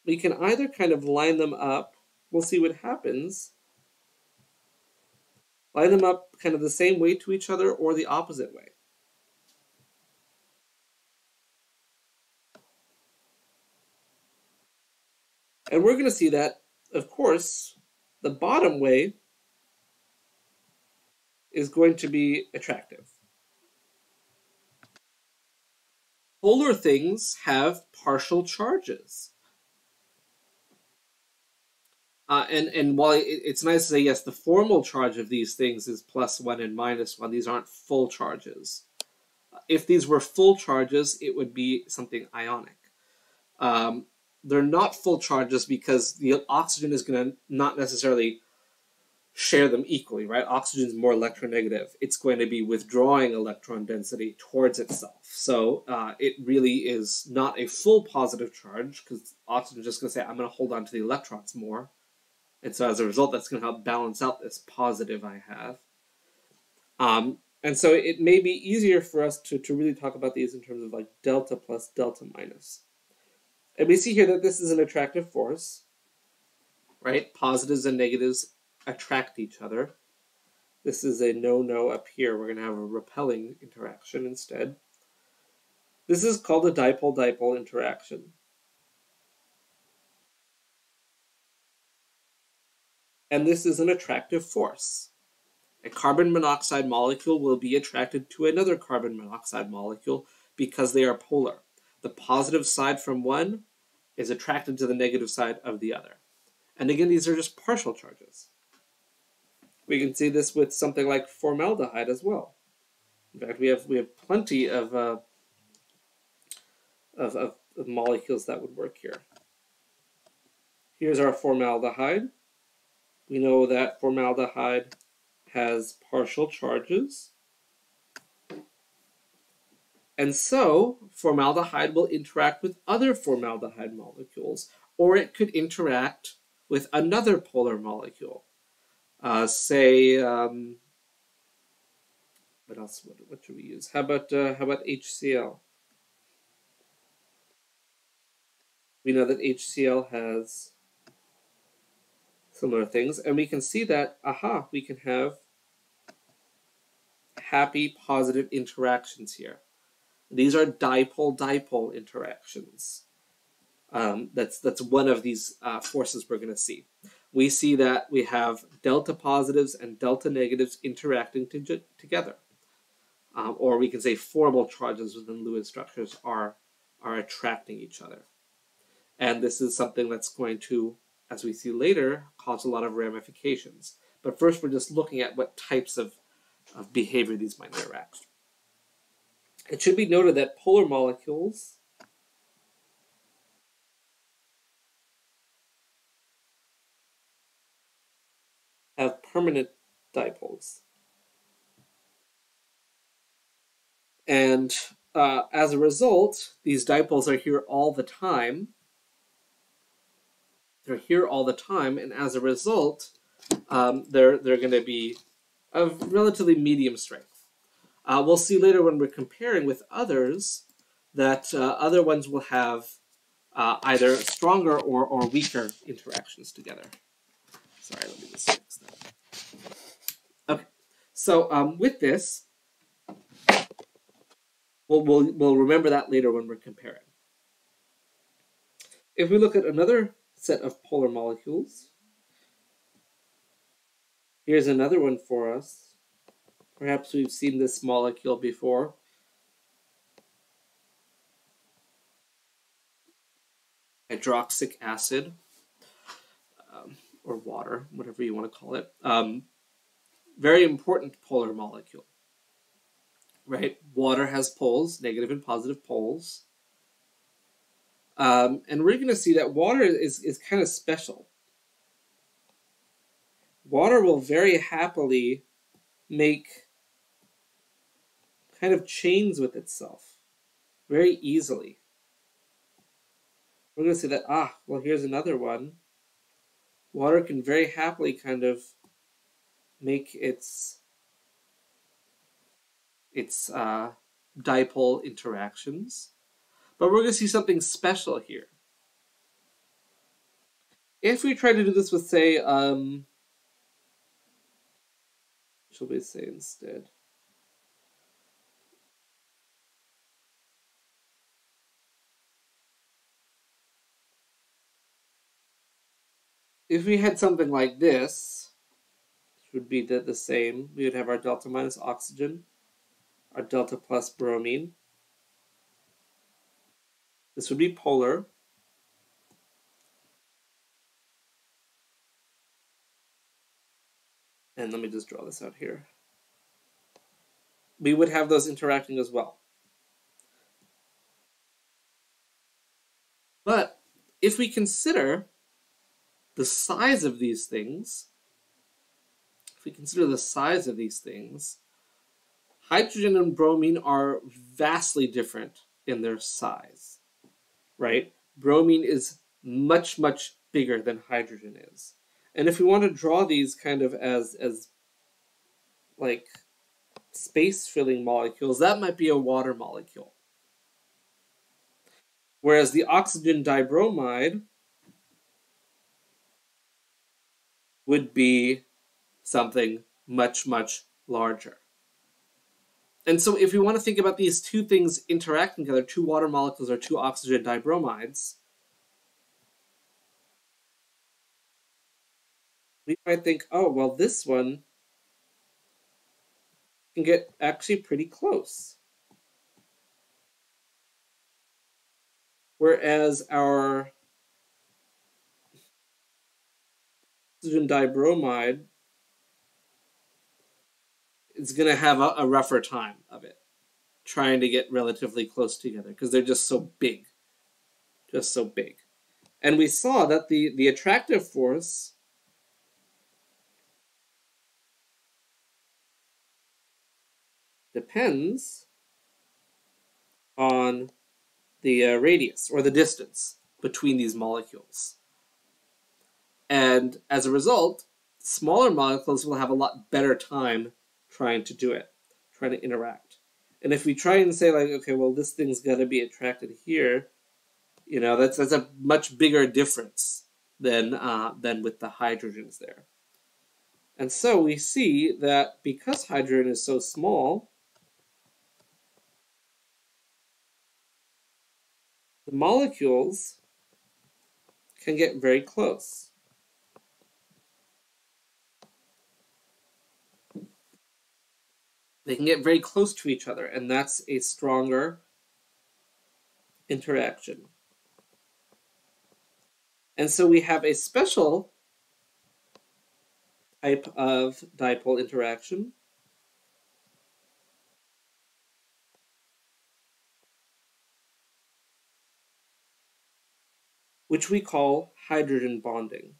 We can either kind of line them up, we'll see what happens, line them up kind of the same way to each other or the opposite way. And we're going to see that, of course, the bottom way is going to be attractive. Polar things have partial charges. And while it's nice to say, yes, the formal charge of these things is +1 and -1, these aren't full charges. If these were full charges, it would be something ionic. They're not full charges because the oxygen is going to not necessarily share them equally, right? Oxygen is more electronegative. It's going to be withdrawing electron density towards itself. So it really is not a full positive charge because oxygen is just going to say, I'm going to hold on to the electrons more. And so as a result, that's going to help balance out this positive I have. And so it may be easier for us to really talk about these in terms of like delta plus, delta minus. And we see here that this is an attractive force, right? Positives and negatives attract each other. This is a no-no up here. We're going to have a repelling interaction instead. This is called a dipole-dipole interaction. And this is an attractive force. A carbon monoxide molecule will be attracted to another carbon monoxide molecule because they are polar. The positive side from one is attracted to the negative side of the other. And again, these are just partial charges. We can see this with something like formaldehyde as well. In fact, we have plenty of molecules that would work here. Here's our formaldehyde. We know that formaldehyde has partial charges. And so formaldehyde will interact with other formaldehyde molecules, or it could interact with another polar molecule. Say, what else? What should we use? How about HCl? We know that HCl has similar things, and we can see that, we can have happy positive interactions here. These are dipole-dipole interactions. That's one of these forces we're going to see. We see that we have delta positives and delta negatives interacting together. Or we can say formal charges within Lewis structures are attracting each other. And this is something that's going to, as we see later, cause a lot of ramifications. But first we're just looking at what types of behavior these might interact. It should be noted that polar molecules have permanent dipoles. And as a result, these dipoles are here all the time. They're here all the time, and as a result, they're going to be of relatively medium strength. We'll see later when we're comparing with others that other ones will have either stronger or weaker interactions together. Sorry, let me just fix that. Okay, so with this, we'll remember that later when we're comparing. If we look at another set of polar molecules, here's another one for us. Perhaps we've seen this molecule before. Hydroxic acid, or water, whatever you want to call it. Very important polar molecule, right? Water has poles, negative and positive poles. And we're going to see that water is kind of special. Water will very happily make kind of chains with itself very easily. We're going to see that, well, here's another one. Water can very happily kind of make its dipole interactions. But we're going to see something special here. If we try to do this with, say, what shall we say instead? If we had something like this, which would be the same, we would have our delta minus oxygen, our delta plus bromine. This would be polar. And let me just draw this out here. We would have those interacting as well. But if we consider the size of these things, hydrogen and bromine are vastly different in their size, right? Bromine is much, much bigger than hydrogen is. And if we want to draw these kind of as like space-filling molecules, that might be a water molecule. Whereas the oxygen dibromide would be something much, much larger. And so if we want to think about these two things interacting together, two water molecules or two oxygen dibromides, we might think, oh, well, this one can get actually pretty close. Whereas our oxygen dibromide is going to have a rougher time of it, trying to get relatively close together because they're just so big. Just so big. And we saw that the attractive force depends on the radius or the distance between these molecules. And as a result, smaller molecules will have a lot better time trying to do it, trying to interact. And if we try and say, like, okay, well, this thing's got to be attracted here, you know, that's a much bigger difference than with the hydrogens there. And so we see that because hydrogen is so small, the molecules can get very close. They can get very close to each other, and that's a stronger interaction. And so we have a special type of dipole interaction which we call hydrogen bonding.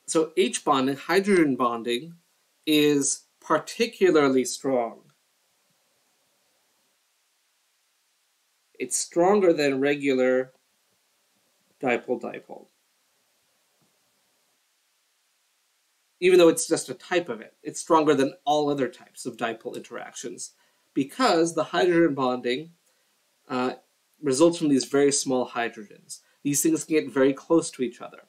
So H bonding, hydrogen bonding, is particularly strong. It's stronger than regular dipole-dipole. Even though it's just a type of it, it's stronger than all other types of dipole interactions because the hydrogen bonding results from these very small hydrogens. These things can get very close to each other.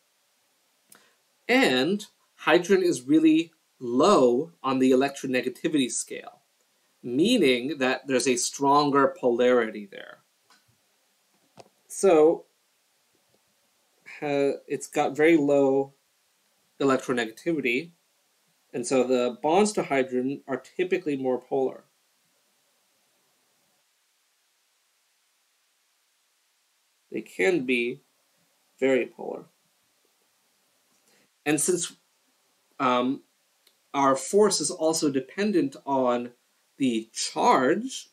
And hydrogen is really low on the electronegativity scale, meaning that there's a stronger polarity there. So it's got very low electronegativity, and so the bonds to hydrogen are typically more polar. They can be very polar. And since our force is also dependent on the charge,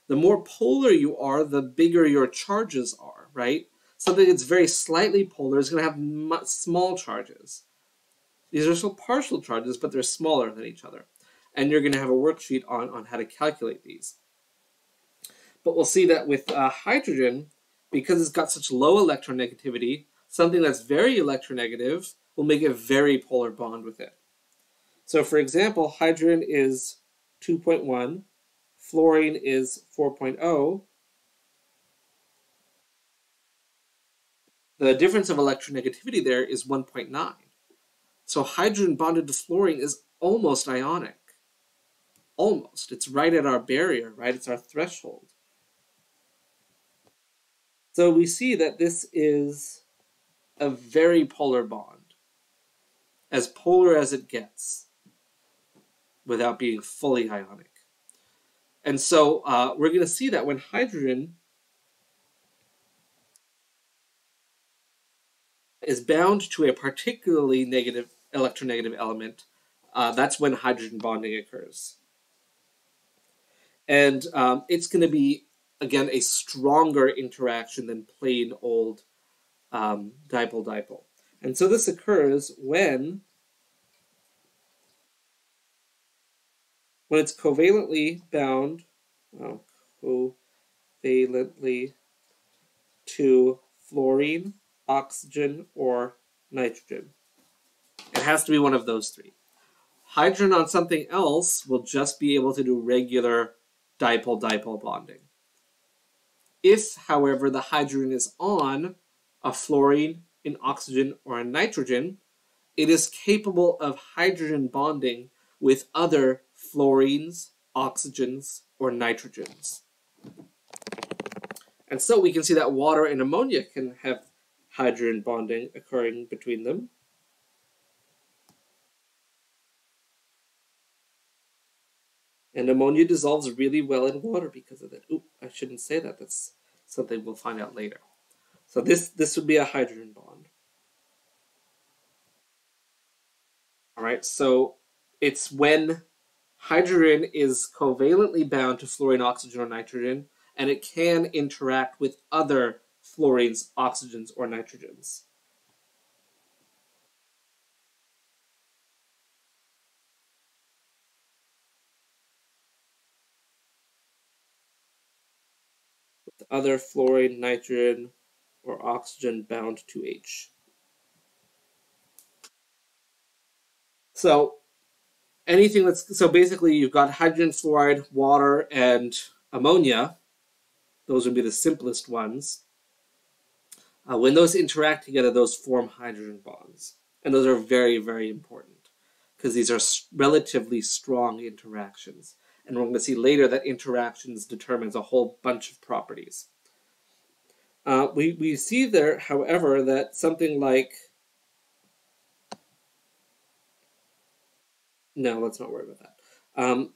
the more polar you are, the bigger your charges are, right? Something that's very slightly polar is going to have small charges. These are still partial charges, but they're smaller than each other. And you're going to have a worksheet on how to calculate these. But we'll see that with hydrogen, because it's got such low electronegativity, something that's very electronegative will make a very polar bond with it. So for example, hydrogen is 2.1, fluorine is 4.0. The difference of electronegativity there is 1.9. So hydrogen bonded to fluorine is almost ionic. Almost. It's right at our barrier, right? It's our threshold. So we see that this is a very polar bond, as polar as it gets, without being fully ionic. And so we're going to see that when hydrogen is bound to a particularly negative electronegative element, that's when hydrogen bonding occurs. And it's going to be, again, a stronger interaction than plain old dipole-dipole. And so this occurs when it's covalently bound, covalently to fluorine, oxygen, or nitrogen. It has to be one of those three. Hydrogen on something else will just be able to do regular dipole-dipole bonding. If, however, the hydrogen is on a fluorine, an oxygen, or a nitrogen, it is capable of hydrogen bonding with other fluorines, oxygens, or nitrogens. And so we can see that water and ammonia can have hydrogen bonding occurring between them. And ammonia dissolves really well in water because of that. Oop, I shouldn't say that. That's something we'll find out later. So this would be a hydrogen bond. All right, so it's when hydrogen is covalently bound to fluorine, oxygen, or nitrogen, and it can interact with other fluorines, oxygens, or nitrogens. With other fluorine, nitrogen, or oxygen bound to H. So anything so basically you've got hydrogen fluoride, water, and ammonia. Those would be the simplest ones. When those interact together, those form hydrogen bonds. And those are very, very important because these are relatively strong interactions. And we're going to see later that interactions determines a whole bunch of properties. We see there, however, that something like... No, let's not worry about that.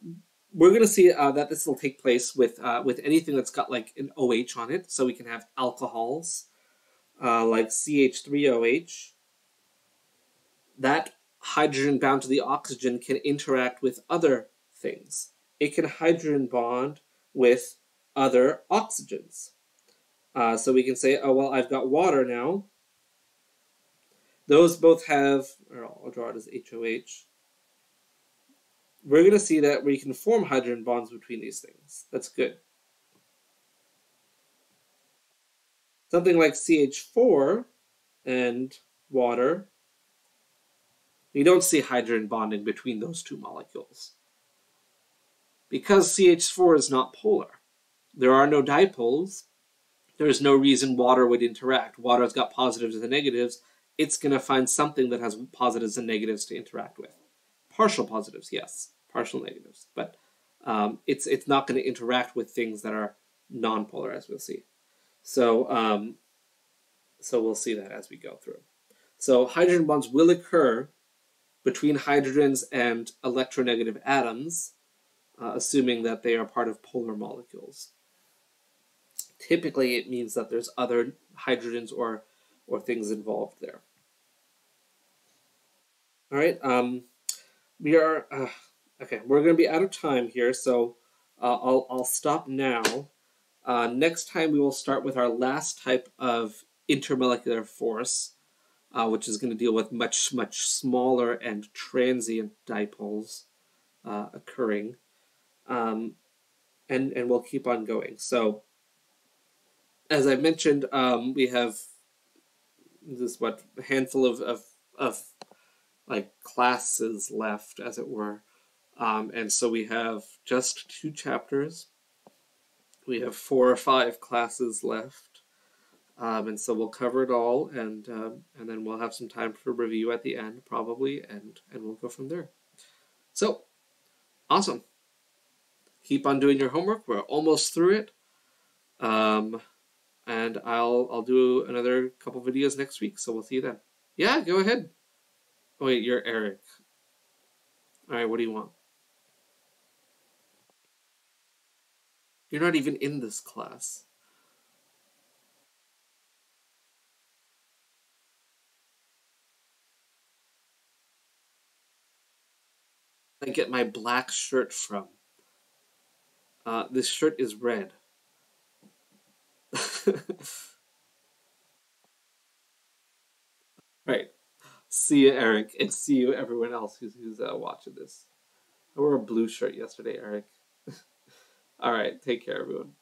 We're going to see that this will take place with anything that's got like an OH on it. So we can have alcohols like CH3OH. That hydrogen bound to the oxygen can interact with other things. It can hydrogen bond with other oxygens. So we can say, oh, well, I've got water now. Those both have, or I'll draw it as HOH. We're going to see that we can form hydrogen bonds between these things. That's good. Something like CH4 and water, we don't see hydrogen bonding between those two molecules. Because CH4 is not polar, there are no dipoles, there is no reason water would interact. Water's got positives and negatives. It's going to find something that has positives and negatives to interact with. Partial positives, yes. Partial negatives. But it's not going to interact with things that are non-polar, as we'll see. So we'll see that as we go through. So hydrogen bonds will occur between hydrogens and electronegative atoms, assuming that they are part of polar molecules. Typically, it means that there's other hydrogens or things involved there. All right, we are okay. We're going to be out of time here, so I'll stop now. Next time, we will start with our last type of intermolecular force, which is going to deal with much smaller and transient dipoles occurring, and we'll keep on going. So, as I mentioned, we have this a handful of like classes left, as it were, and so we have just 2 chapters. We have 4 or 5 classes left, and so we'll cover it all, and then we'll have some time for review at the end, probably, and we'll go from there. So, awesome. Keep on doing your homework. We're almost through it. And I'll do another couple videos next week, so we'll see you then. Yeah, go ahead. Oh wait, you're Eric. All right, what do you want? You're not even in this class. I get my black shirt from. This shirt is red. Right. See you, Eric, and see you, everyone else who's watching this. I wore a blue shirt yesterday, Eric. All right, take care, everyone.